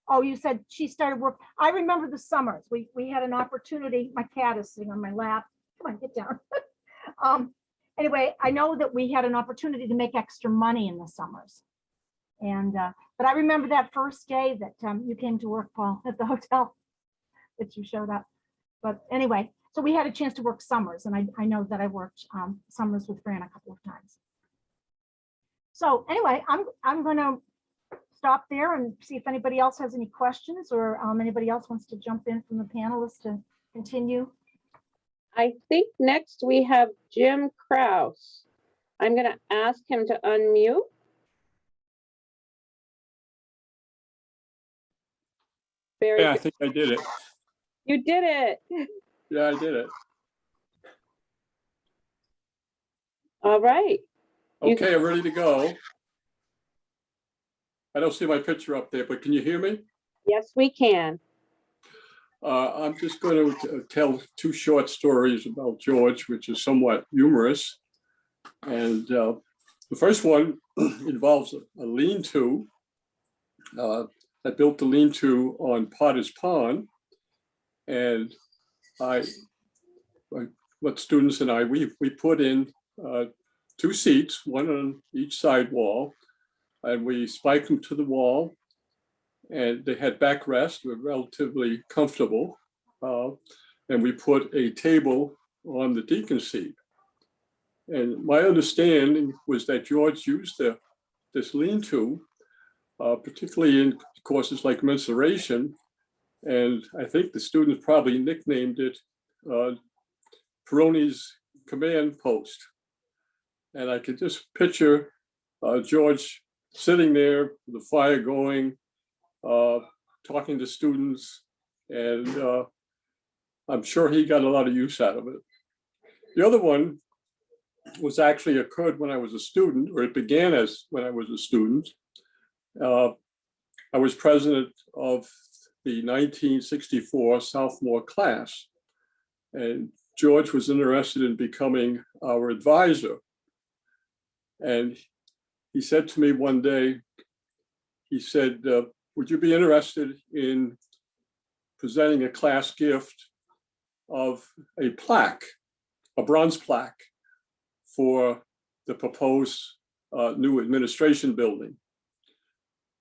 Oh, you said she started work. I remember the summers. We had an opportunity. My cat is sitting on my lap. Come on, get down. Anyway, I know that we had an opportunity to make extra money in the summers. And but I remember that first day that you came to work, Paul, at the hotel that you showed up. But anyway, so we had a chance to work summers, and I know that I worked summers with Fran a couple of times. So anyway, I'm going to stop there and see if anybody else has any questions or anybody else wants to jump in from the panelists to continue. I think next we have Jim Kraus. I'm going to ask him to unmute. Very Yeah, I good. think I did it. You did it. Yeah, I did it. All right. You- Okay, I'm ready to go. I don't see my picture up there, but can you hear me? Yes, we can. I'm just going to tell two short stories about George, which is somewhat humorous. And the first one involves a lean-to. I built the lean-to on Potter's Pond. And what students and I, we put in 2 seats, one on each side wall, and we spiked them to the wall. And they had backrest, were relatively comfortable. And we put a table on the deacon seat. And my understanding was that George used this lean-to, particularly in courses like mensuration. And I think the students probably nicknamed it Peroni's command post. And I could just picture George sitting there, the fire going, talking to students, and I'm sure he got a lot of use out of it. The other one was actually occurred when I was a student, or it began as when I was a student. I was president of the 1964 sophomore class, and George was interested in becoming our advisor. And he said to me one day, he said, would you be interested in presenting a class gift of a plaque, a bronze plaque for the proposed new administration building?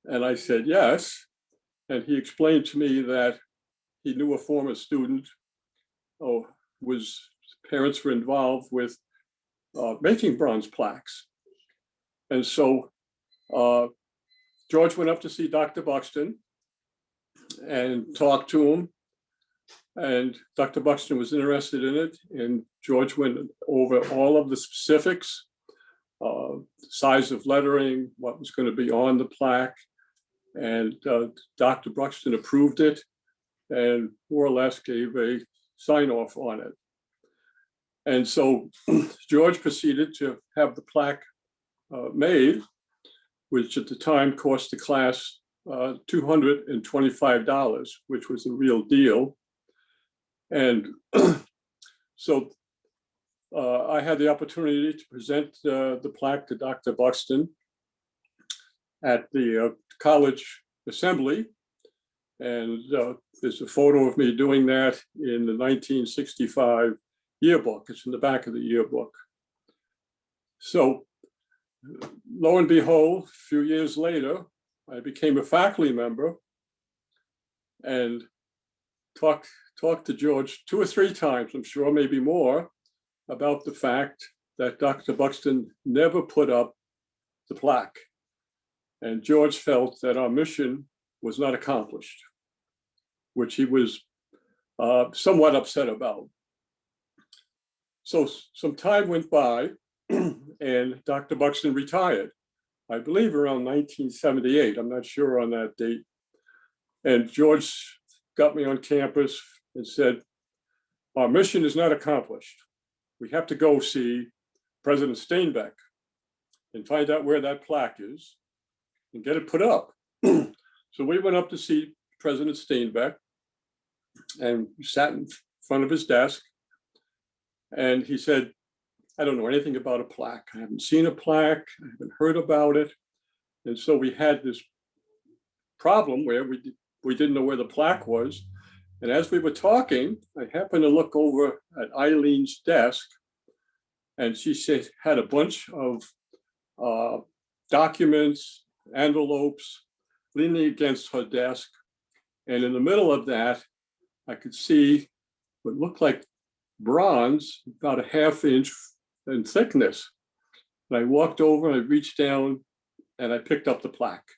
And I said, yes. And he explained to me that he knew a former student whose parents were involved with making bronze plaques. And so George went up to see Dr. Buxton and talked to him. And Dr. Buxton was interested in it. And George went over all of the specifics, size of lettering, what was going to be on the plaque. And Dr. Buxton approved it and more or less gave a sign off on it. And so George proceeded to have the plaque made, which at the time cost the class $225, which was a real deal. And so I had the opportunity to present the plaque to Dr. Buxton at the college assembly. And there's a photo of me doing that in the 1965 yearbook. It's in the back of the yearbook. So lo and behold, a few years later, I became a faculty member and talked to George 2 or 3 times, I'm sure maybe more, about the fact that Dr. Buxton never put up the plaque. And George felt that our mission was not accomplished, which he was somewhat upset about. So some time went by and Dr. Buxton retired, I believe around 1978. I'm not sure on that date. And George got me on campus and said, our mission is not accomplished. We have to go see President Steinbeck and find out where that plaque is and get it put up. So we went up to see President Steinbeck and sat in front of his desk. And he said, I don't know anything about a plaque. I haven't seen a plaque. I haven't heard about it. And so we had this problem where we didn't know where the plaque was. And as we were talking, I happened to look over at Eileen's desk, and she said had a bunch of documents, envelopes leaning against her desk. And in the middle of that, I could see what looked like bronze, about a ½ inch in thickness. And I walked over and I reached down and I picked up the plaque.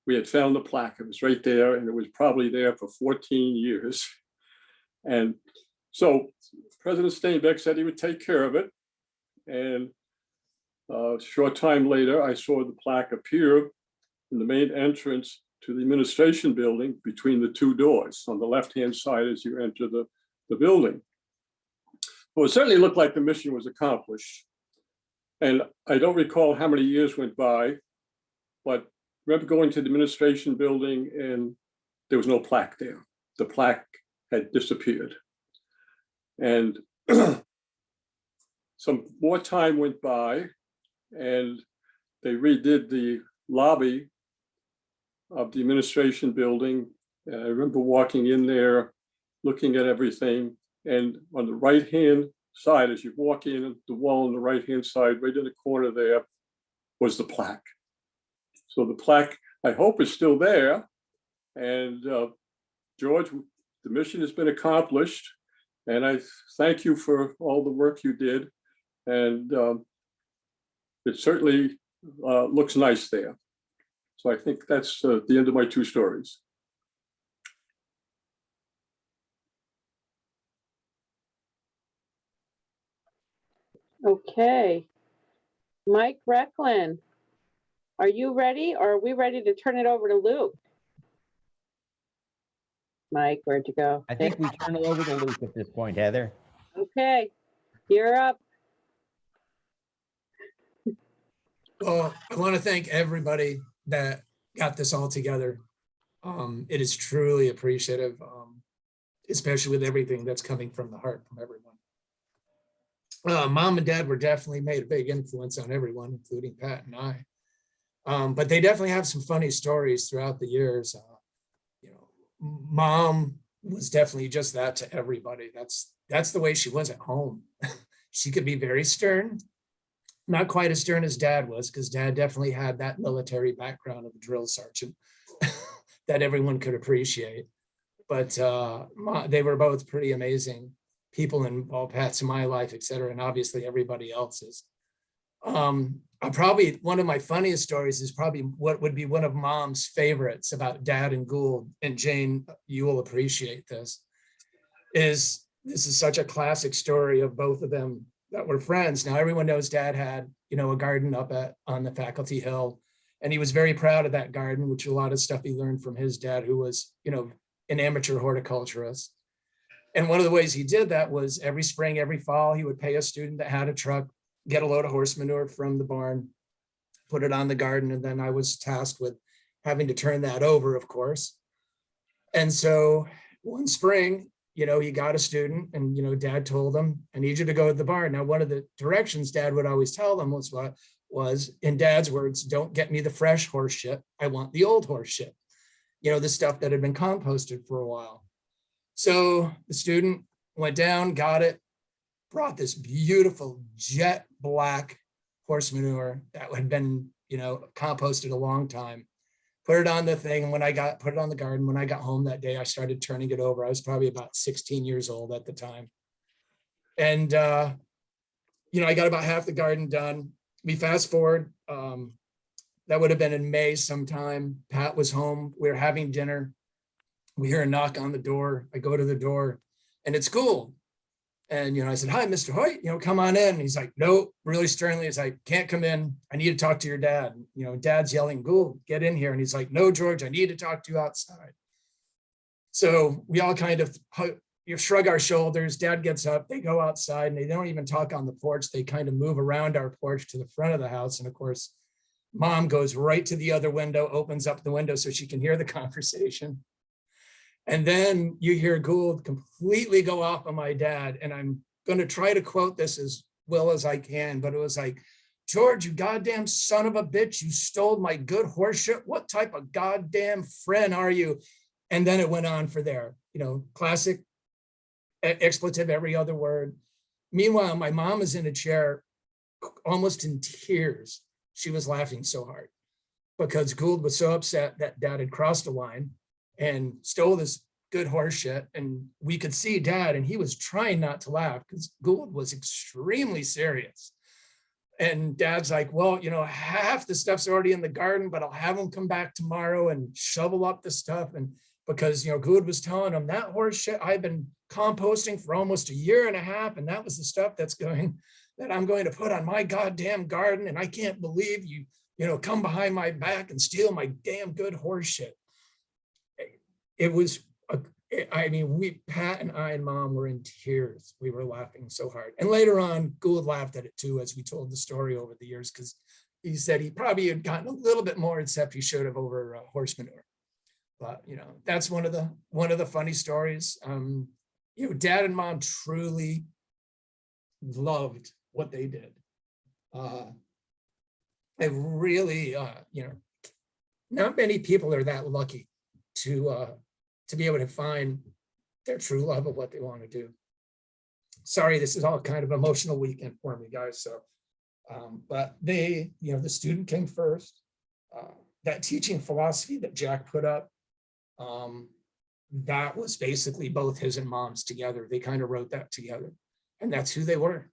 We had found the plaque. It was right there, and it was probably there for 14 years. And so President Steinbeck said he would take care of it. And a short time later, I saw the plaque appear in the main entrance to the administration building between the two doors on the left-hand side as you enter the building. Well, it certainly looked like the mission was accomplished. And I don't recall how many years went by, but I remember going to the administration building and there was no plaque there. The plaque had disappeared. And some more time went by and they redid the lobby of the administration building. And I remember walking in there, looking at everything. And on the right-hand side, as you walk in, the wall on the right-hand side, right in the corner there, was the plaque. So the plaque, I hope, is still there. And George, the mission has been accomplished. And I thank you for all the work you did. And it certainly looks nice there. So I think that's the end of my two stories. Okay. Mike Recklin, are you ready, or are we ready to turn it over to Luke? Mike, where'd you go? I think we turn it over to Luke at this point, Heather. Okay, you're up. Well, I want to thank everybody that got this all together. It is truly appreciative, especially with everything that's coming from the heart from everyone. Mom and Dad were definitely made a big influence on everyone, including Pat and I. But they definitely have some funny stories throughout the years. Mom was definitely just that to everybody. That's the way she was at home. She could be very stern, not quite as stern as Dad was, because Dad definitely had that military background of a drill sergeant that everyone could appreciate. But they were both pretty amazing people in all paths of my life, et cetera, and obviously everybody else's. Probably one of my funniest stories is probably what would be one of Mom's favorites about Dad and Gould, and Jane, you will appreciate this is such a classic story of both of them that were friends. Now everyone knows Dad had, a garden up on the faculty hill, and he was very proud of that garden, which a lot of stuff he learned from his dad, who was, an amateur horticulturist. And one of the ways he did that was every spring, every fall, he would pay a student that had a truck, get a load of horse manure from the barn, put it on the garden. And then I was tasked with having to turn that over, of course. And so one spring, he got a student and, Dad told him, I need you to go to the barn. Now, one of the directions Dad would always tell them was in Dad's words, don't get me the fresh horse shit. I want the old horse shit, the stuff that had been composted for a while. So the student went down, got it, brought this beautiful jet black horse manure that had been, composted a long time, put it on the thing. And put it on the garden. When I got home that day, I started turning it over. I was probably about 16 years old at the time. And, I got about half the garden done. We fast forward, that would have been in May sometime. Pat was home. We were having dinner. We hear a knock on the door. I go to the door and it's Gould. And, I said, hi, Mr. Hoyt, come on in. And he's like, no, really sternly. He's like, can't come in. I need to talk to your dad. Dad's yelling, Gould, get in here. And he's like, no, George, I need to talk to you outside. So we all kind of you shrug our shoulders. Dad gets up, they go outside, and they don't even talk on the porch. They kind of move around our porch to the front of the house. And of course, Mom goes right to the other window, opens up the window so she can hear the conversation. And then you hear Gould completely go off on my dad. And I'm going to try to quote this as well as I can, but it was like, George, you goddamn son of a bitch, you stole my good horseshit. What type of goddamn friend are you? And then it went on for there, classic expletive, every other word. Meanwhile, my mom is in a chair, almost in tears. She was laughing so hard because Gould was so upset that Dad had crossed a line and stole this good horse shit. And we could see Dad, and he was trying not to laugh because Gould was extremely serious. And Dad's like, well, half the stuff's already in the garden, but I'll have him come back tomorrow and shovel up the stuff. And because, Gould was telling him that horse shit I've been composting for almost a year and a half. And that was the stuff that I'm going to put on my goddamn garden. And I can't believe you, come behind my back and steal my damn good horse shit. It was, Pat and I and Mom were in tears. We were laughing so hard. And later on, Gould laughed at it too, as we told the story over the years, because he said he probably had gotten a little bit more, except he should have, over horse manure. But, that's one of the funny stories. Dad and Mom truly loved what they did. They really, not many people are that lucky to be able to find their true love of what they want to do. Sorry, this is all kind of emotional weekend for me, guys. So, but they, the student came first. That teaching philosophy that Jack put up, that was basically both his and Mom's together. They kind of wrote that together, and that's who they were.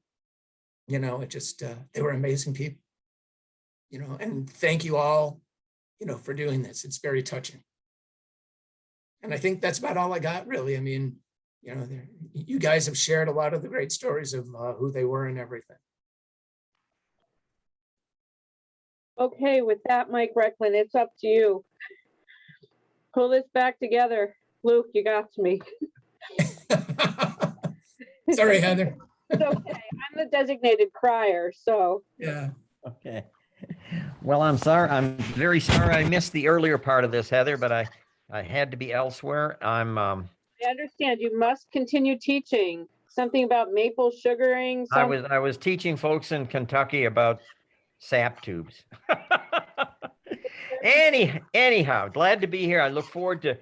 It just, they were amazing people, and thank you all, for doing this. It's very touching. And I think that's about all I got, really. I mean, you guys have shared a lot of the great stories of who they were and everything. Okay, with that, Mike Recklin, it's up to you. Pull this back together. Luke, you got me. Sorry, Heather. It's okay. I'm the designated crier, so. Yeah. Okay. Well, I'm sorry. I'm very sorry I missed the earlier part of this, Heather, but I had to be elsewhere. I understand you must continue teaching. Something about maple sugaring. I was teaching folks in Kentucky about sap tubes. Anyhow, glad to be here. I look forward to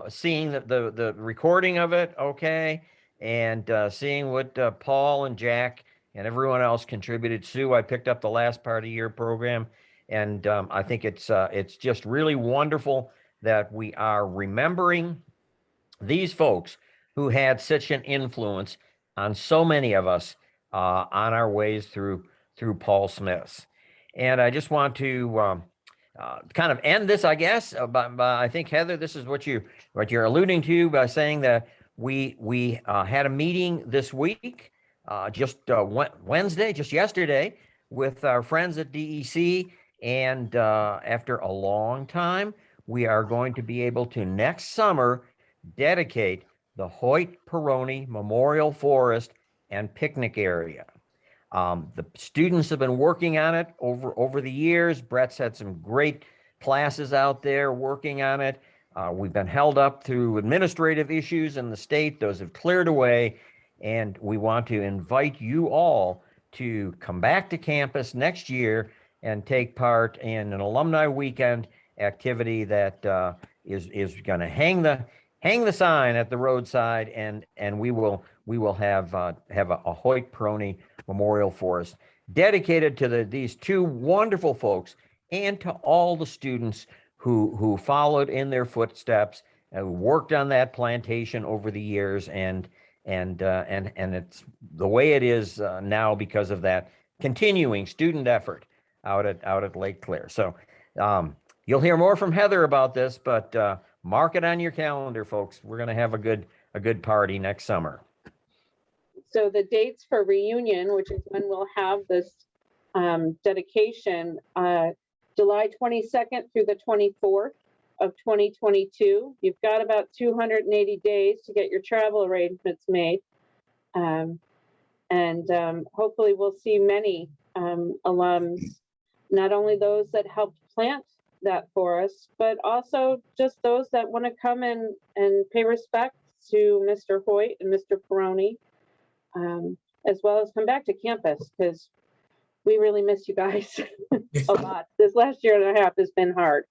seeing the recording of it. Okay. And seeing what Paul and Jack and everyone else contributed. Sue, I picked up the last part of your program, and I think it's just really wonderful that we are remembering these folks who had such an influence on so many of us on our ways through Paul Smith's. And I just want to kind of end this, I guess. But I think, Heather, this is what you're alluding to by saying that we had a meeting this week, just Wednesday, just yesterday, with our friends at DEC, and after a long time, we are going to be able to next summer dedicate the Hoi Peroni Memorial Forest and picnic area. The students have been working on it over the years. Brett's had some great classes out there working on it. We've been held up through administrative issues in the state. Those have cleared away, and we want to invite you all to come back to campus next year and take part in an alumni weekend activity that is going to hang the sign at the roadside, and we will have a Hoi Peroni Memorial Forest dedicated to these two wonderful folks and to all the students who followed in their footsteps and who worked on that plantation over the years, and it's the way it is now because of that continuing student effort out at Lake Claire. So you'll hear more from Heather about this, but mark it on your calendar, folks. We're going to have a good party next summer. So the dates for reunion, which is when we'll have this dedication, July 22nd through the 24th of 2022. You've got about 280 days to get your travel arrangements made. Hopefully we'll see many alums, not only those that helped plant that forest, but also just those that want to come and pay respect to Mr. Hoyt and Mr. Peroni, as well as come back to campus, because we really miss you guys a lot. This last year and a half has been hard.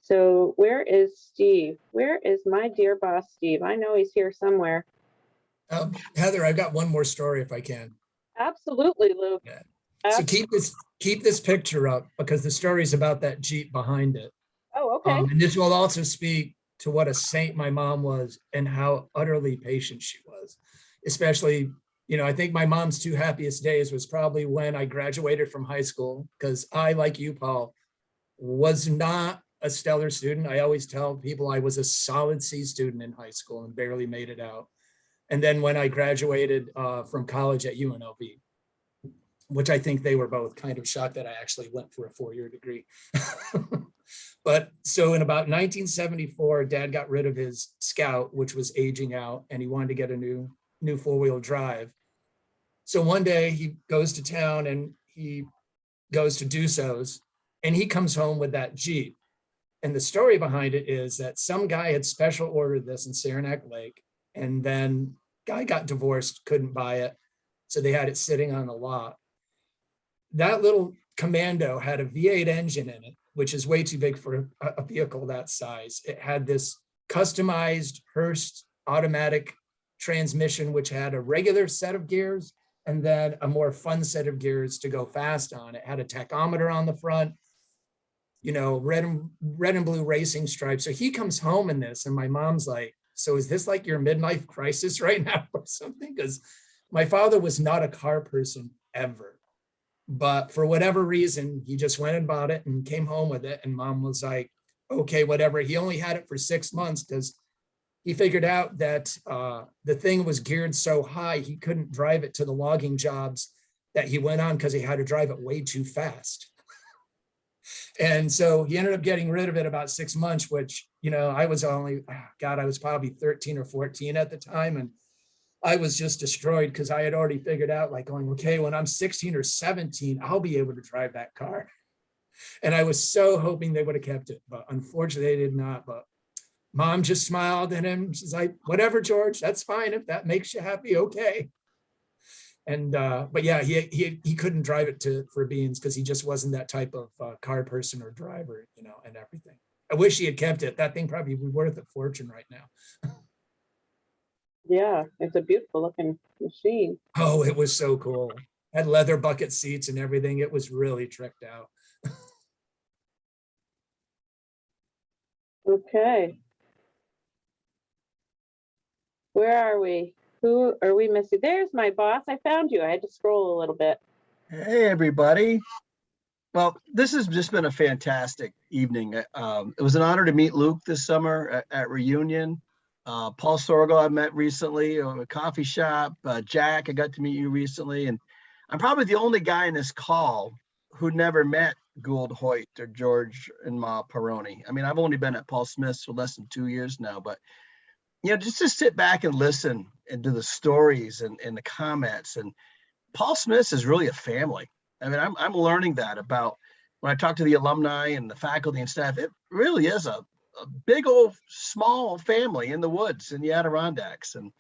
So where is Steve? Where is my dear boss, Steve? I know he's here somewhere. Heather, I've got one more story if I can. Absolutely, Luke. Yeah. So keep this picture up, because the story is about that Jeep behind it. Oh, okay. And this will also speak to what a saint my mom was and how utterly patient she was. Especially, you know, I think my mom's two happiest days was probably when I graduated from high school, because I, like you, Paul, was not a stellar student. I always tell people I was a solid C student in high school and barely made it out. And then when I graduated from college at UNLV, which I think they were both kind of shocked that I actually went for a 4-year degree. But so in about 1974, Dad got rid of his Scout, which was aging out, and he wanted to get a new 4-wheel drive. So one day he goes to town and he goes to Dusso's, and he comes home with that Jeep. And the story behind it is that some guy had special ordered this in Saranac Lake, and then guy got divorced, couldn't buy it. So they had it sitting on the lot. That little Commando had a V8 engine in it, which is way too big for a vehicle that size. It had this customized Hurst automatic transmission, which had a regular set of gears and then a more fun set of gears to go fast on. It had a tachometer on the front, you know, red and blue racing stripes. So he comes home in this, and my mom's like, so is this like your midlife crisis right now or something? Because my father was not a car person ever. But for whatever reason, he just went and bought it and came home with it. And Mom was like, okay, whatever. He only had it for 6 months because he figured out that the thing was geared so high, he couldn't drive it to the logging jobs that he went on because he had to drive it way too fast. And so he ended up getting rid of it about 6 months, which, you know, I was only, I was probably 13 or 14 at the time. And I was just destroyed because I had already figured out, like, going, okay, when I'm 16 or 17, I'll be able to drive that car. And I was so hoping they would have kept it, but unfortunately they did not. But Mom just smiled at him. She's like, whatever, George, that's fine. If that makes you happy, okay. And, but yeah, he couldn't drive it for beans because he just wasn't that type of car person or driver, you know, and everything. I wish he had kept it. That thing probably would be worth a fortune right now. Yeah, it's a beautiful looking machine. Oh, it was so cool. Had leather bucket seats and everything. It was really tricked out. Okay. Where are we? Who are we missing? There's my boss. I found you. I had to scroll a little bit. Hey, everybody. Well, this has just been a fantastic evening. It was an honor to meet Luke this summer at Reunion. Paul Sorgo I met recently at a coffee shop. Jack, I got to meet you recently. And I'm probably the only guy in this call who never met Gould Hoyt or George and Ma Peroni. I mean, I've only been at Paul Smith's for less than 2 years now, but you know, just to sit back and listen and to the stories and the comments. And Paul Smith's is really a family. I mean, I'm learning that about when I talk to the alumni and the faculty and staff. It really is a big old small family in the woods in the Adirondacks. And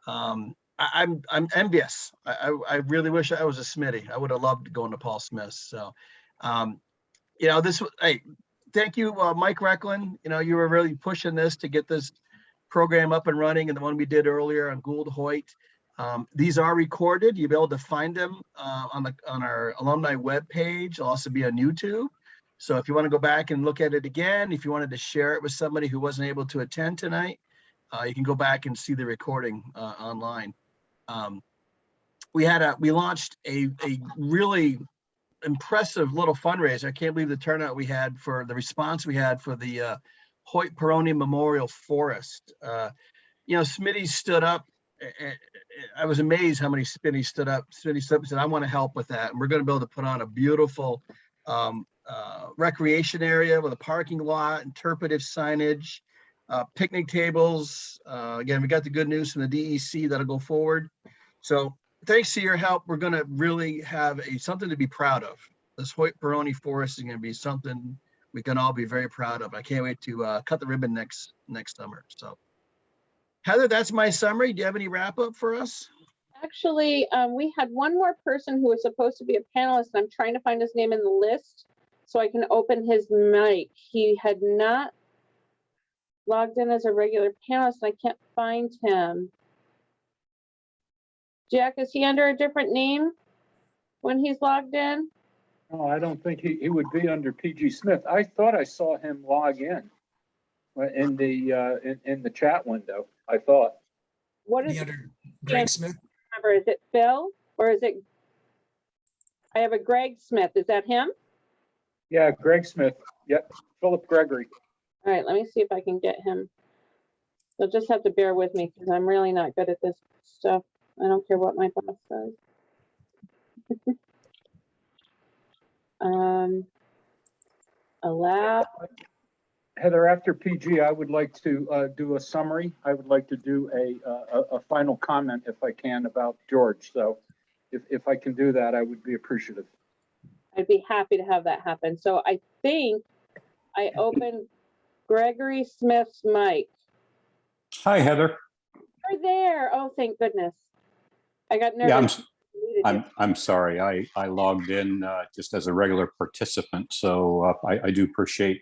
I'm envious. I really wish I was a Smitty. I would have loved going to Paul Smith's. So, you know, hey, thank you, Mike Recklin. You know, you were really pushing this to get this program up and running, and the one we did earlier on Gould Hoyt. These are recorded. You'll be able to find them on our alumni webpage. It'll also be on YouTube. So if you want to go back and look at it again, if you wanted to share it with somebody who wasn't able to attend tonight, you can go back and see the recording online. We launched a really impressive little fundraiser. I can't believe the turnout we had for the response we had for the Hoi Peroni Memorial Forest. You know, Smitty stood up. I was amazed how many Smitty stood up. Smitty stood up and said, I want to help with that. And we're going to be able to put on a beautiful recreation area with a parking lot, interpretive signage, picnic tables. Again, we got the good news from the DEC that'll go forward. So thanks to your help, we're going to really have something to be proud of. This Hoi Peroni Forest is going to be something we can all be very proud of. I can't wait to cut the ribbon next summer. So Heather, that's my summary. Do you have any wrap up for us? Actually, we had one more person who was supposed to be a panelist. And I'm trying to find his name in the list so I can open his mic. He had not logged in as a regular panelist. And I can't find him. Jack, is he under a different name when he's logged in? No, I don't think he would be under PG Smith. I thought I saw him log in the chat window, I thought. What Be is under Greg Smith. remember? Is it Phil or is it? I have a Greg Smith. Is that him? Yeah, Greg Smith. Yep, Philip Gregory. All right, let me see if I can get him. You'll just have to bear with me because I'm really not good at this stuff. I don't care what my boss says. Allow. Heather, after PG, I would like to do a summary. I would like to do a final comment if I can about George. So if I can do that, I would be appreciative. I'd be happy to have that happen. So I think I opened Gregory Smith's mic. Hi, Heather. You're there. Oh, thank goodness. I got nervous. Yeah, I'm sorry. I logged in just as a regular participant, so I do appreciate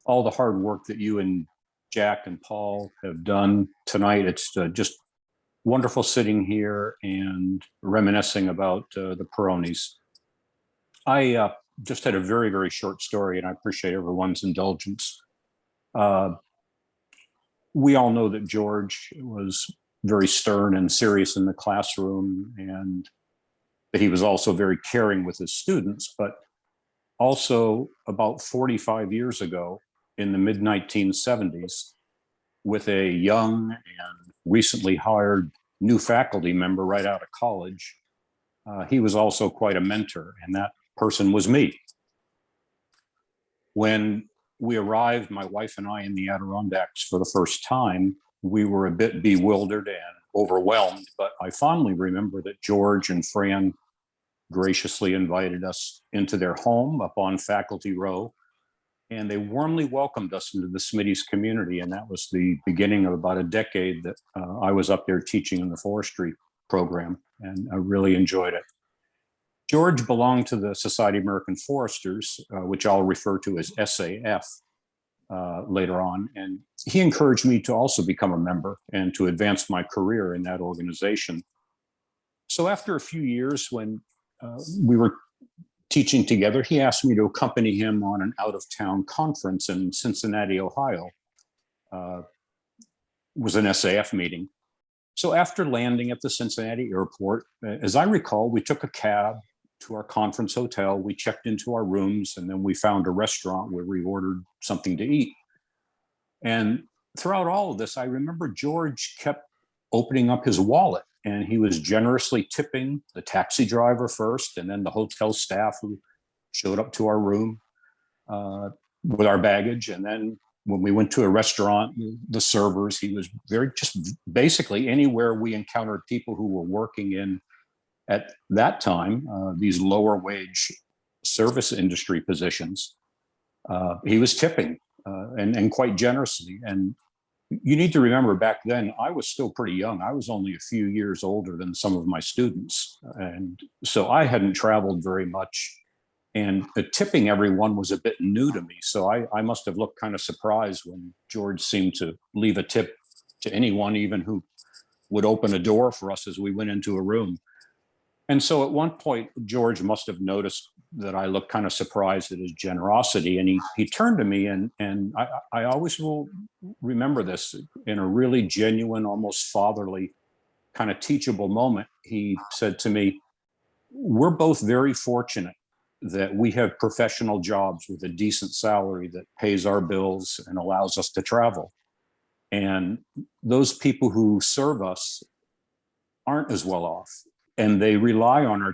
all the hard work that you and Jack and Paul have done tonight. It's just wonderful sitting here and reminiscing about the Peronis. I just had a very, very short story, and I appreciate everyone's indulgence. We all know that George was very stern and serious in the classroom, and that he was also very caring with his students. But also about 45 years ago, in the mid-1970s, with a young and recently hired new faculty member right out of college, he was also quite a mentor, and that person was me. When we arrived, my wife and I, in the Adirondacks for the first time, we were a bit bewildered and overwhelmed, but I fondly remember that George and Fran graciously invited us into their home up on Faculty Row, and they warmly welcomed us into the Smitty's community. And that was the beginning of about a decade that I was up there teaching in the forestry program, and I really enjoyed it. George belonged to the Society of American Foresters, which I'll refer to as SAF later on. And he encouraged me to also become a member and to advance my career in that organization. So after a few years, when we were teaching together, he asked me to accompany him on an out-of-town conference in Cincinnati, Ohio. It was an SAF meeting. So after landing at the Cincinnati airport, as I recall, we took a cab to our conference hotel. We checked into our rooms, and then we found a restaurant where we ordered something to eat. And throughout all of this, I remember George kept opening up his wallet, and he was generously tipping the taxi driver first, and then the hotel staff who showed up to our room with our baggage. And then when we went to a restaurant, the servers, he was very, just basically anywhere we encountered people who were working in, at that time, these lower wage service industry positions, he was tipping and quite generously. And you need to remember, back then, I was still pretty young. I was only a few years older than some of my students. And so I hadn't traveled very much. And tipping everyone was a bit new to me. So I must have looked kind of surprised when George seemed to leave a tip to anyone, even who would open a door for us as we went into a room. And so at one point, George must have noticed that I looked kind of surprised at his generosity. And he turned to me, and I always will remember this, in a really genuine, almost fatherly, kind of teachable moment. He said to me, "We're both very fortunate that we have professional jobs with a decent salary that pays our bills and allows us to travel. And those people who serve us aren't as well off. And they rely on our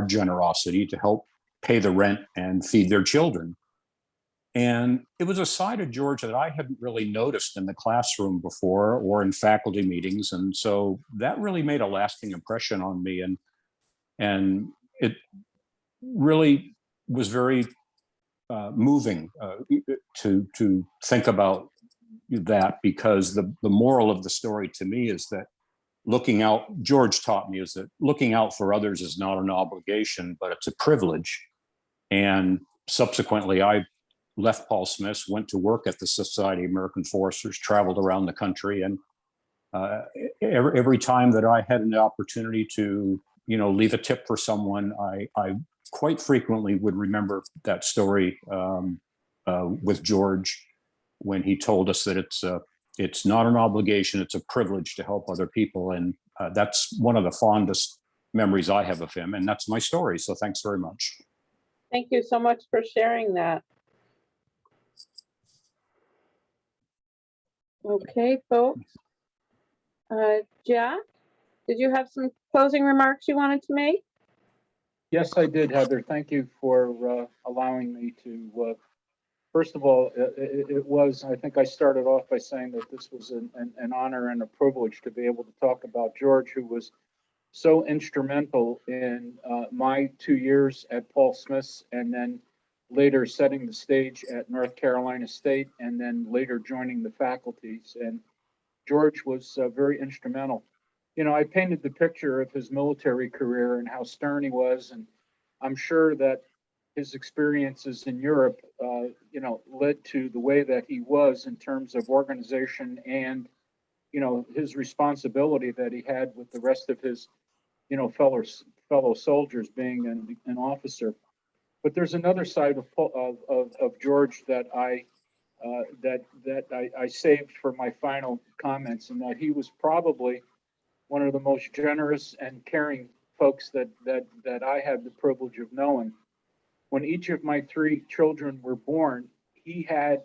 generosity to help pay the rent and feed their children. And it was a side of George that I hadn't really noticed in the classroom before or in faculty meetings. And so that really made a lasting impression on me. And it really was very moving to think about that, because the moral of the story to me is that George taught me is that looking out for others is not an obligation, but it's a privilege. And subsequently, I left Paul Smith's, went to work at the Society of American Foresters, traveled around the country. And every time that I had an opportunity to, leave a tip for someone, I quite frequently would remember that story with George, when he told us that it's not an obligation, it's a privilege to help other people. And that's one of the fondest memories I have of him. And that's my story. So thanks very much. Thank you so much for sharing that. Okay, folks. Jack, did you have some closing remarks you wanted to make? Yes, I did, Heather. Thank you for allowing me to. First of all, it was, I think I started off by saying that this was an honor and a privilege to be able to talk about George, who was so instrumental in my 2 years at Paul Smith's, and then later setting the stage at North Carolina State, and then later joining the faculties. And George was very instrumental. I painted the picture of his military career and how stern he was, and I'm sure that his experiences in Europe, led to the way that he was in terms of organization and, his responsibility that he had with the rest of his, fellow soldiers, being an officer. But there's another side of George that I saved for my final comments, and that he was probably one of the most generous and caring folks that I had the privilege of knowing. When each of my 3 children were born, he had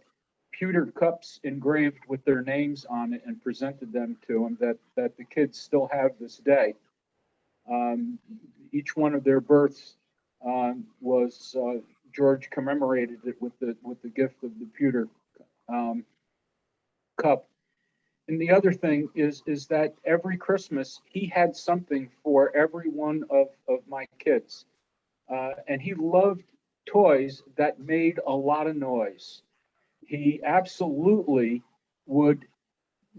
pewter cups engraved with their names on it and presented them to him that the kids still have this day. Each one of their births was George commemorated it with the gift of the pewter cup. And the other thing is that every Christmas he had something for every one of my kids, and he loved toys that made a lot of noise. He absolutely would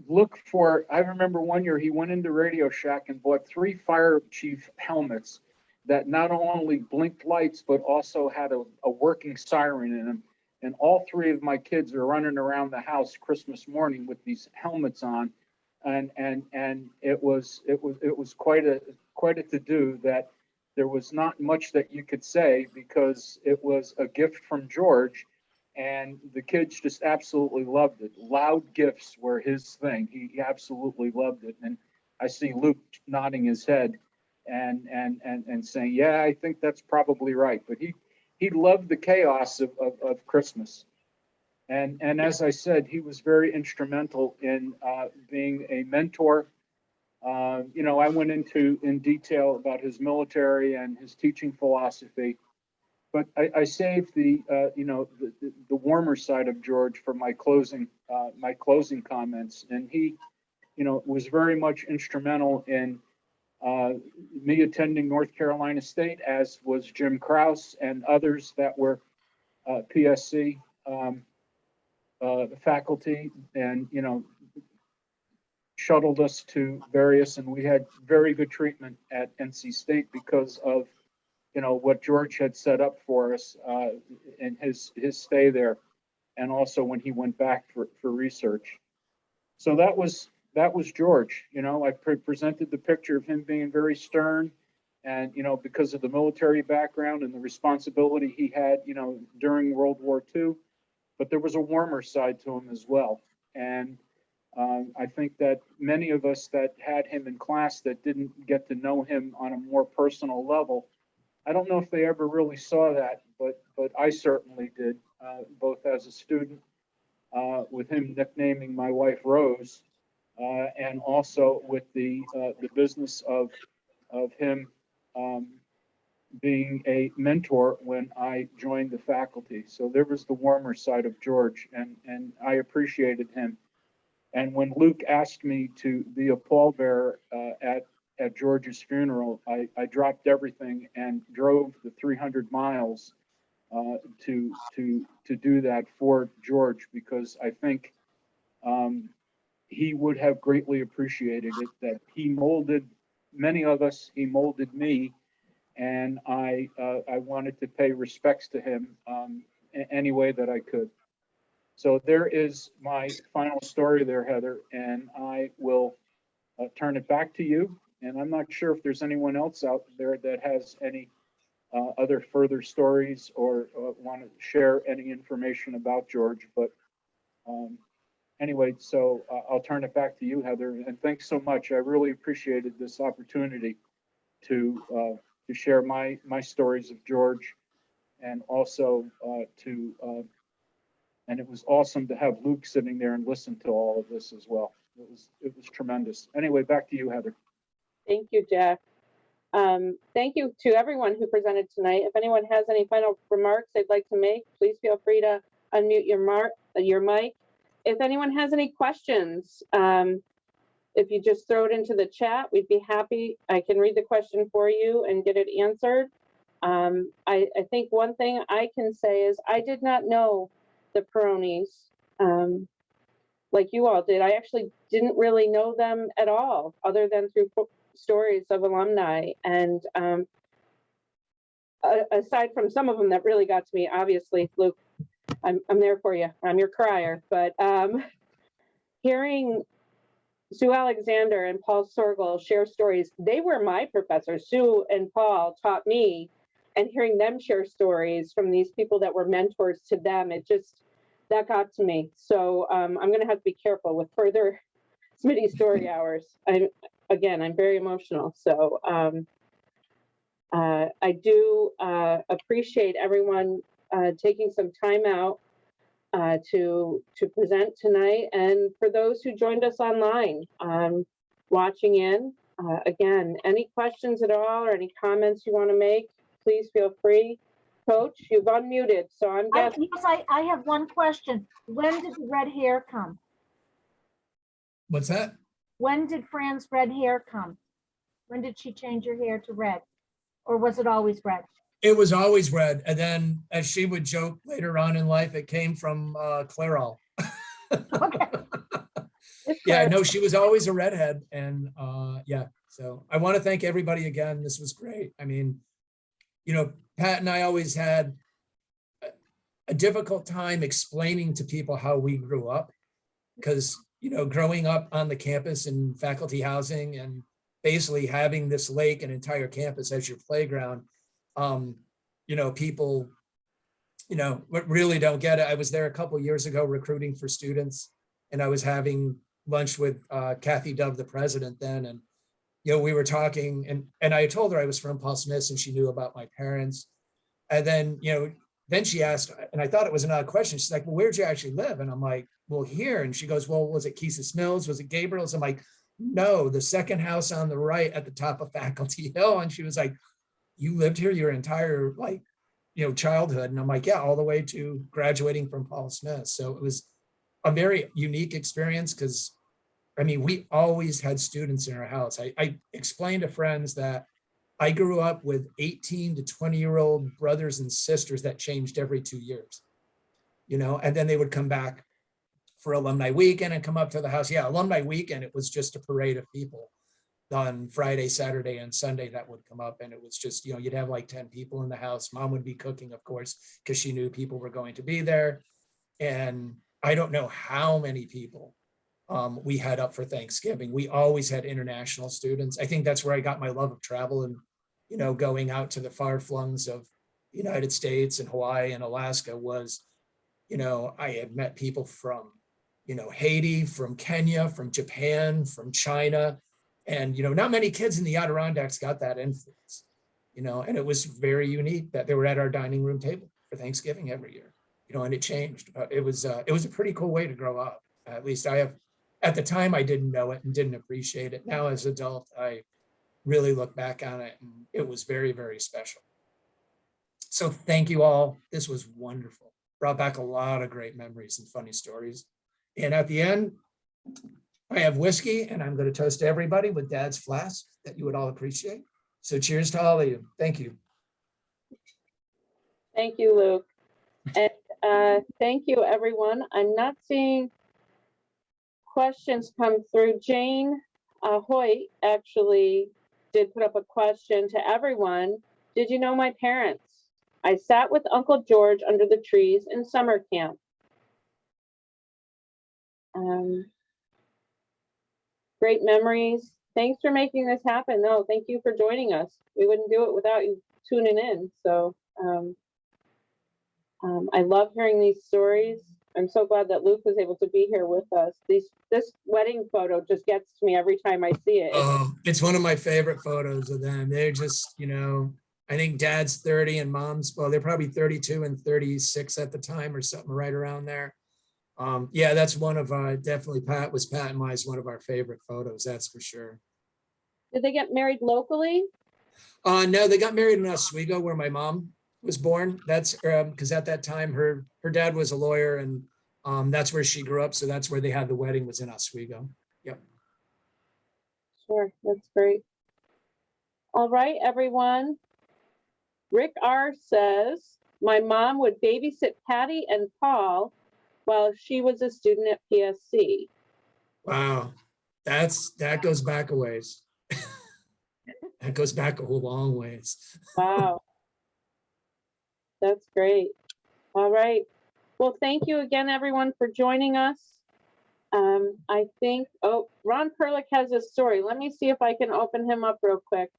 look for. I remember one year he went into Radio Shack and bought 3 fire chief helmets that not only blinked lights but also had a working siren in them. And all 3 of my kids are running around the house Christmas morning with these helmets on, and it was quite a to-do that there was not much that you could say, because it was a gift from George, and the kids just absolutely loved it. Loud gifts were his thing. He absolutely loved it. And I see Luke nodding his head and saying, yeah, I think that's probably right. But he loved the chaos of Christmas. And as I said, he was very instrumental in being a mentor. I went in detail about his military and his teaching philosophy, but I saved the warmer side of George for my closing comments. And he, was very much instrumental in me attending North Carolina State, as was Jim Krause and others that were PSC faculty, and shuttled us to various, and we had very good treatment at NC State because of what George had set up for us in his stay there, and also when he went back for research. So that was George. I presented the picture of him being very stern, and because of the military background and the responsibility he had during World War II, but there was a warmer side to him as well. And I think that many of us that had him in class that didn't get to know him on a more personal level, I don't know if they ever really saw that, but I certainly did, both as a student, with him nicknaming my wife Rose, and also with the business of him being a mentor when I joined the faculty. So there was the warmer side of George, and I appreciated him. And when Luke asked me to be a pallbearer at George's funeral, I dropped everything and drove the 300 miles to do that for George, because I think he would have greatly appreciated it, that he molded many of us, he molded me, and I wanted to pay respects to him any way that I could. So there is my final story there, Heather, and I will turn it back to you. And I'm not sure if there's anyone else out there that has any other further stories or want to share any information about George, but anyway, so I'll turn it back to you, Heather, and thanks so much. I really appreciated this opportunity to share my stories of George, and also and it was awesome to have Luke sitting there and listen to all of this as well. It was tremendous. Anyway, back to you, Heather. Thank you, Jack. Thank you to everyone who presented tonight. If anyone has any final remarks they'd like to make, please feel free to unmute your mic. If anyone has any questions, if you just throw it into the chat, we'd be happy. I can read the question for you and get it answered. I think one thing I can say is I did not know the Peronis like you all did. I actually didn't really know them at all, other than through stories of alumni. And aside from some of them that really got to me, obviously, Luke, I'm there for you. I'm your crier. But hearing Sue Alexander and Paul Sorgel share stories, they were my professors. Sue and Paul taught me, and hearing them share stories from these people that were mentors to them, that got to me. So I'm going to have to be careful with further Smitty story hours. I'm very emotional. So I do appreciate everyone taking some time out to present tonight. And for those who joined us online, watching in, again, any questions at all or any comments you want to make, please feel free. Coach, you've unmuted, so I'm guessing. Yes, I have one question. When did the red hair come? What's that? When did Fran's red hair come? When did she change her hair to red? Or was it always red? It was always red. And then, as she would joke later on in life, it came from Clairol. Okay. Yeah, no, she was always a redhead. And yeah, so I want to thank everybody again. This was great. I mean, you know, Pat and I always had a difficult time explaining to people how we grew up, because, you know, growing up on the campus in faculty housing and basically having this lake and entire campus as your playground, you know, people, you know, really don't get it. I was there a couple of years ago recruiting for students, and I was having lunch with Kathy Dove, the president then, and you know, we were talking, and I told her I was from Paul Smith, and she knew about my parents. And then, you know, then she asked, and I thought it was an odd question. She's like, well, where'd you actually live? And I'm like, well, here. And she goes, well, was it Kesis Mills? Was it Gabriel's? I'm like, no, the second house on the right at the top of Faculty Hill. And she was like, you lived here your entire, like, you know, childhood? And I'm like, yeah, all the way to graduating from Paul Smith. So it was a very unique experience, because I mean, we always had students in our house. I explained to friends that I grew up with 18 to 20-year-old brothers and sisters that changed every 2 years, you know, and then they would come back for alumni weekend and come up to the house. Yeah, alumni weekend, it was just a parade of people on Friday, Saturday, and Sunday that would come up. And it was just, you know, you'd have like 10 people in the house. Mom would be cooking, of course, because she knew people were going to be there. And I don't know how many people we had up for Thanksgiving. We always had international students. I think that's where I got my love of travel, and, you know, going out to the far flungs of the United States and Hawaii and Alaska was, you know, I had met people from, you know, Haiti, from Kenya, from Japan, from China. And, you know, not many kids in the Adirondacks got that influence, you know, and it was very unique that they were at our dining room table for Thanksgiving every year, you know, and it changed. It was a pretty cool way to grow up. At least I have. At the time, I didn't know it and didn't appreciate it. Now, as an adult, I really look back on it, and it was very, very special. So thank you all. This was wonderful. Brought back a lot of great memories and funny stories. And at the end, I have whiskey and I'm going to toast everybody with Dad's flask that you would all appreciate. So cheers to all of you. Thank you. Thank you, Luke. And thank you, everyone. I'm not seeing questions come through. Jane Hoyt actually did put up a question to everyone. Did you know my parents? I sat with Uncle George under the trees in summer camp. Great memories. Thanks for making this happen. No, thank you for joining us. We wouldn't do it without you tuning in. So I love hearing these stories. I'm so glad that Luke was able to be here with us. This wedding photo just gets to me every time I see it. Oh, it's one of my favorite photos of them. They're just, you know, I think Dad's 30 and Mom's, well, they're probably 32 and 36 at the time or something right around there. Yeah, that's one of definitely Pat and Mi's one of our favorite photos, that's for sure. Did they get married locally? No, they got married in Oswego where my mom was born. That's because at that time her dad was a lawyer and that's where she grew up. So that's where they had the wedding, was in Oswego. Yep. Sure, that's great. All right, everyone. Rick R says, my mom would babysit Patty and Paul while she was a student at PSC. Wow, that goes back a ways. That goes back a whole long ways. Wow. That's great. All right. Well, thank you again, everyone, for joining us. I think, oh, Ron Perlick has a story. Let me see if I can open him up real quick.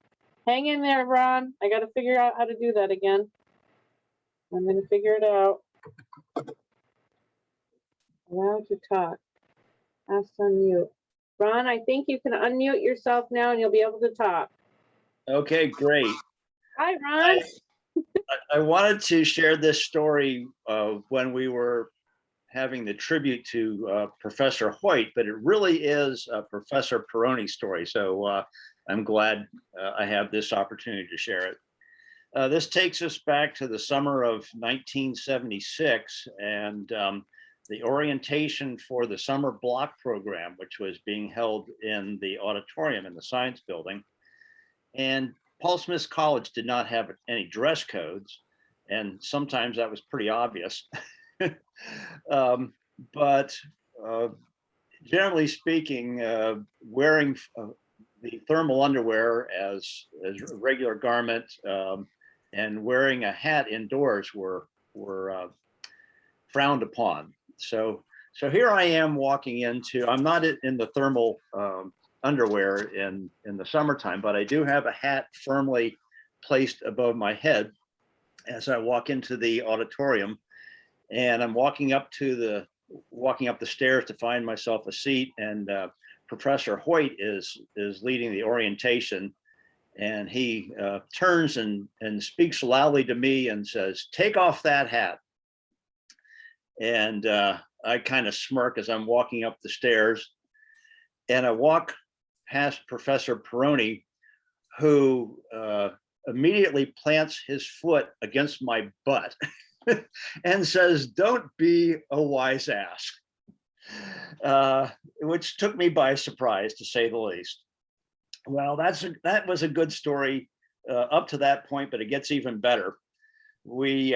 Hang in there, Ron. I got to figure out how to do that again. I'm going to figure it out. Allowed to talk. Ask to unmute. Ron, I think you can unmute yourself now and you'll be able to talk. Okay, great. Hi, Ron. I wanted to share this story when we were having the tribute to Professor Hoyt, but it really is a Professor Peroni story. So I'm glad I have this opportunity to share it. This takes us back to the summer of 1976 and the orientation for the summer block program, which was being held in the auditorium in the science building. And Paul Smith College did not have any dress codes, and sometimes that was pretty obvious. But generally speaking, wearing the thermal underwear as a regular garment and wearing a hat indoors were frowned upon. So here I am walking into, I'm not in the thermal underwear in the summertime, but I do have a hat firmly placed above my head as I walk into the auditorium, and I'm walking up the stairs to find myself a seat, and Professor Hoyt is leading the orientation, and he turns and speaks loudly to me and says, "Take off that hat." And I kind of smirk as I'm walking up the stairs, and I walk past Professor Peroni, who immediately plants his foot against my butt and says, "Don't be a wise ass," which took me by surprise, to say the least. Well, that was a good story up to that point, but it gets even better. We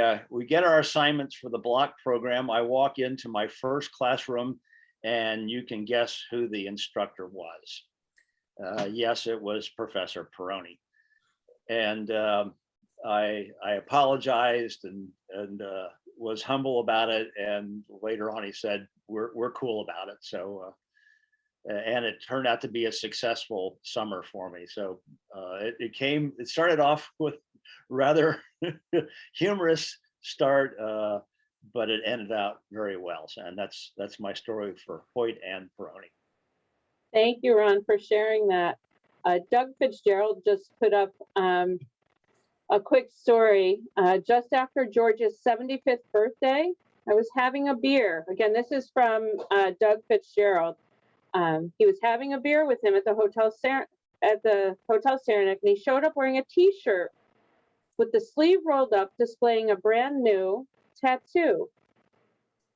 get our assignments for the block program. I walk into my first classroom, and you can guess who the instructor was. Yes, it was Professor Peroni. And I apologized and was humble about it. And later on, he said, we're cool about it. So, and it turned out to be a successful summer for me. So it started off with rather humorous start, but it ended out very well. And that's my story for Hoyt and Peroni. Thank you, Ron, for sharing that. Doug Fitzgerald just put up a quick story. Just after George's 75th birthday, I was having a beer. Again, this is from Doug Fitzgerald. He was having a beer with him at the Hotel Saranac, and he showed up wearing a T-shirt with the sleeve rolled up, displaying a brand new tattoo.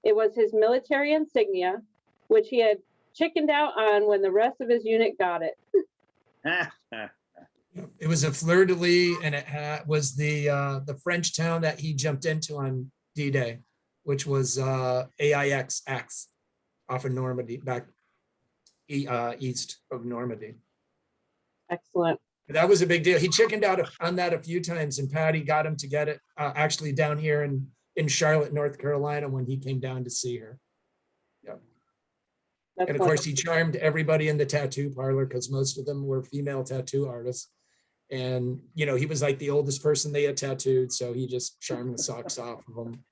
It was his military insignia, which he had chickened out on when the rest of his unit got it. It was a fleur-de-lis, and it was the French town that he jumped into on D-Day, which was AIX off of Normandy, back east of Normandy. Excellent. That was a big deal. He chickened out on that a few times, and Patty got him to get it actually down here in Charlotte, North Carolina, when he came down to see her. That's And of course, he charmed everybody in the tattoo parlor because most of them were female tattoo artists. And, you know, he was like the oldest person they had tattooed. So he just charmed the socks off of them.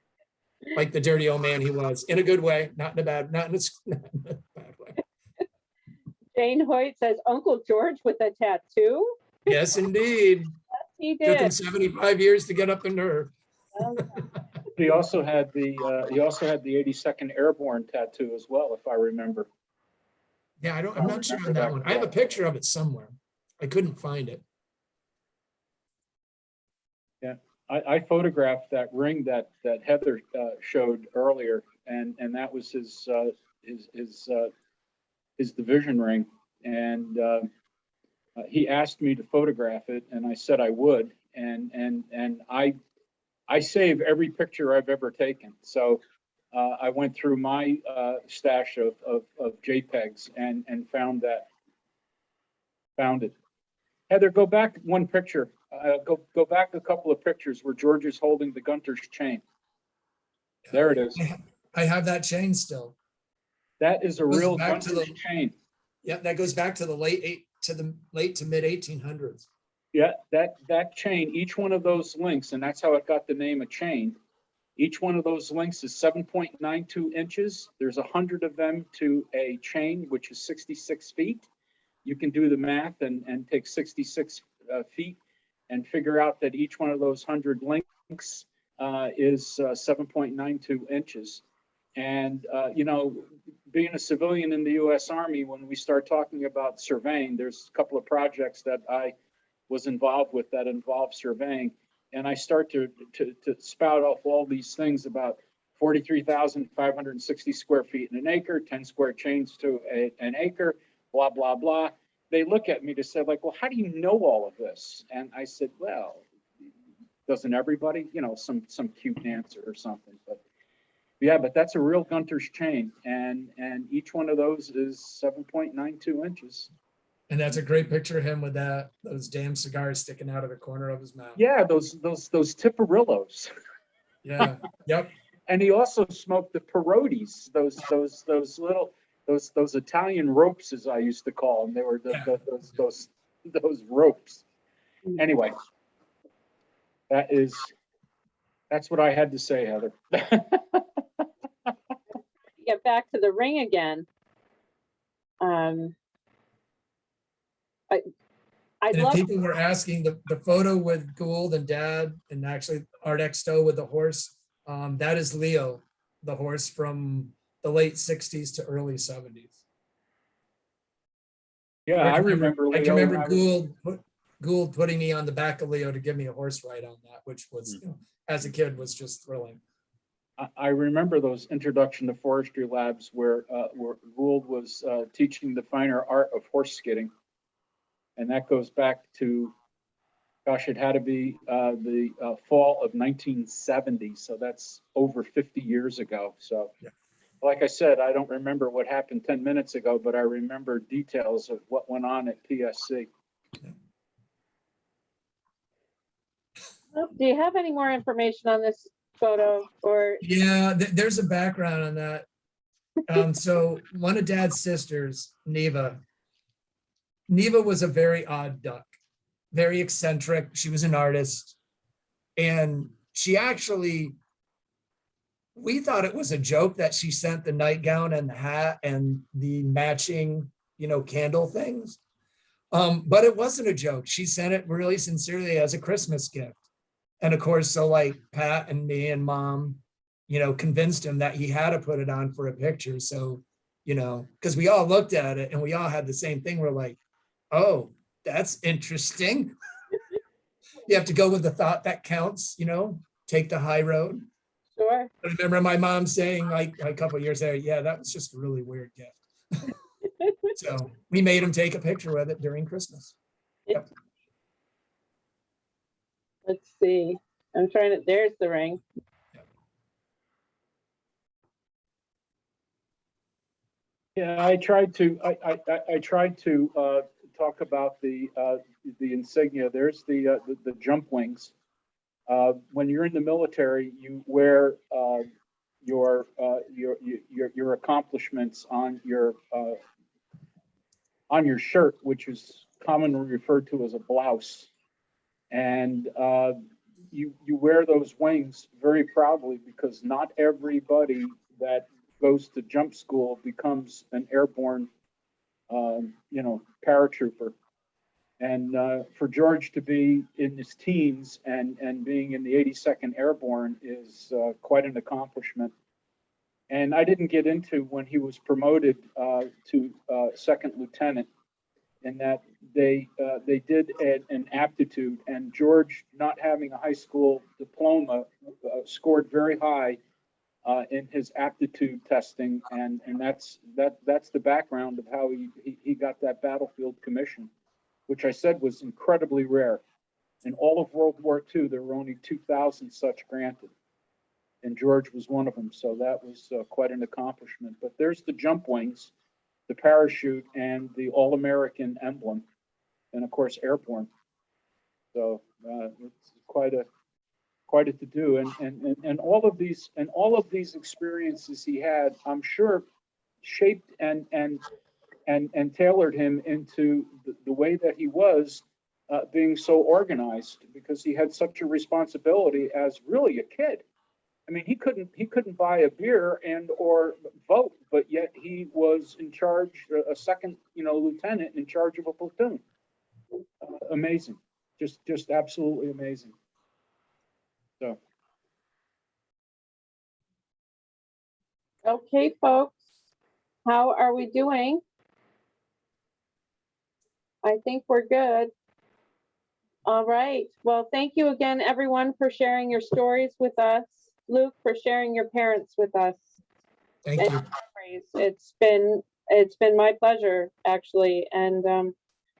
Like the dirty old man he was, in a good way, not in a bad way. Jane Hoyt says, Uncle George with a tattoo? Yes, indeed. Yes, he Took him did. 75 years to get up the nerve. He also had the 82nd Airborne tattoo as well, if I remember. Yeah, I'm not sure on that one. I have a picture of it somewhere. I couldn't find it. Yeah, I photographed that ring that Heather showed earlier, and that was his division ring, and he asked me to photograph it, and I said I would, and I save every picture I've ever taken. So I went through my stash of JPEGs and found it. Heather, go back one picture. Go back a couple of pictures where George is holding the Gunter's chain. There it is. I have that chain still. That is a real back to Gunter's chain. Yeah, that goes back to the late to mid 1800s. Yeah, that chain, each one of those links, and that's how it got the name of chain. Each one of those links is 7.92 inches. There's 100 of them to a chain, which is 66 feet. You can do the math and take 66 feet and figure out that each one of those 100 links is 7.92 inches. And, you know, being a civilian in the U.S. Army, when we start talking about surveying, there's a couple of projects that I was involved with that involved surveying. And I start to spout off all these things about 43,560 square feet in an acre, 10 square chains to an acre, blah, blah, blah. They look at me to say, like, well, how do you know all of this? And I said, well, doesn't everybody? You know, some cute answer or something. But yeah, but that's a real Gunter's chain. And each one of those is 7.92 inches. And that's a great picture of him with those damn cigars sticking out of the corner of his mouth. Yeah, those Tiparillos. Yeah. Yep. And he also smoked the Perotis, those Italian ropes, as I used to call them. They were those ropes. Anyway, that's what I had to say, Heather. Get back to the ring again. I'd And if love people were asking the photo with Gould and Dad, and actually Art Exto with the horse, that is Leo, the horse from the late 60s to early 70s. Yeah, I remember Leo. I can remember Gould putting me on the back of Leo to give me a horse ride on that, which was, you know, as a kid, was just thrilling. I remember those introduction to forestry labs where Gould was teaching the finer art of horse skidding. And that goes back to, gosh, it had to be the fall of 1970. So that's over 50 years ago. So, yeah. Like I said, I don't remember what happened 10 minutes ago, but I remember details of what went on at PSC. Do you have any more information on this photo? Or yeah, there's a background on that. So one of Dad's sisters, Neva was a very odd duck, very eccentric. She was an artist, and she actually, we thought it was a joke that she sent the nightgown and the hat and the matching, you know, candle things. But it wasn't a joke. She sent it really sincerely as a Christmas gift. And of course, so like Pat and me and Mom, you know, convinced him that he had to put it on for a picture. So, you know, because we all looked at it and we all had the same thing. We're like, oh, that's interesting. you have to go with the thought that counts, take the high road. Sure. I remember my mom saying like a couple of years there, yeah, that was just a really weird gift. So we made him take a picture with it during Christmas. Yep. Let's see. I'm trying to, there's the ring. Yeah, I tried to talk about the insignia. There's the jump wings. When you're in the military, you wear your accomplishments on your shirt, which is commonly referred to as a blouse, and you wear those wings very proudly, because not everybody that goes to jump school becomes an airborne, paratrooper. And for George to be in his teens and being in the 82nd Airborne is quite an accomplishment. And I didn't get into when he was promoted to second lieutenant, in that they did an aptitude, and George, not having a high school diploma, scored very high in his aptitude testing, and that's the background of how he got that battlefield commission, which I said was incredibly rare. In all of World War II, there were only 2,000 such granted, and George was one of them. So that was quite an accomplishment. But there's the jump wings, the parachute, and the All-American emblem, and of course airborne. So it's quite a to-do, and all of these experiences he had, I'm sure, shaped and tailored him into the way that he was, being so organized, because he had such a responsibility as really a kid. I mean, he couldn't buy a beer and or vote, but yet he was in charge, a second, lieutenant in charge of a platoon. Amazing, just absolutely amazing. So. Okay, folks, how are we doing? I think we're good. All right. Well, thank you again, everyone, for sharing your stories with us. Luke, for sharing your parents with us. Thank you. It's been my pleasure, actually, and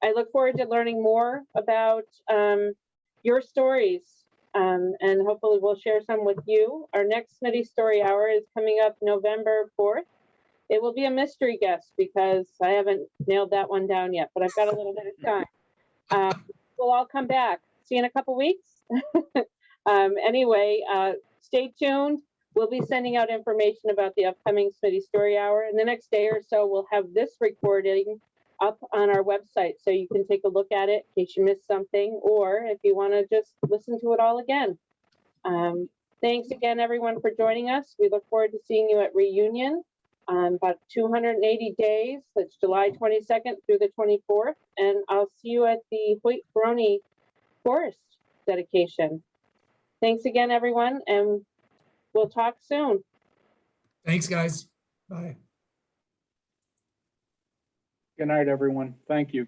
I look forward to learning more about your stories, and hopefully we'll share some with you. Our next Smitty Story Hour is coming up November 4th. It will be a mystery guest, because I haven't nailed that one down yet, but I've got a little bit of time. We'll all come back. See you in a couple weeks. Anyway, stay tuned. We'll be sending out information about the upcoming Smitty Story Hour. In the next day or so, we'll have this recording up on our website, so you can take a look at it in case you missed something, or if you want to just listen to it all again. Thanks again, everyone, for joining us. We look forward to seeing you at Reunion. About 280 days. That's July 22nd through the 24th. And I'll see you at the Hoi Peroni Forest dedication. Thanks again, everyone, and we'll talk soon. Thanks, guys. Bye. Good night, everyone. Thank you.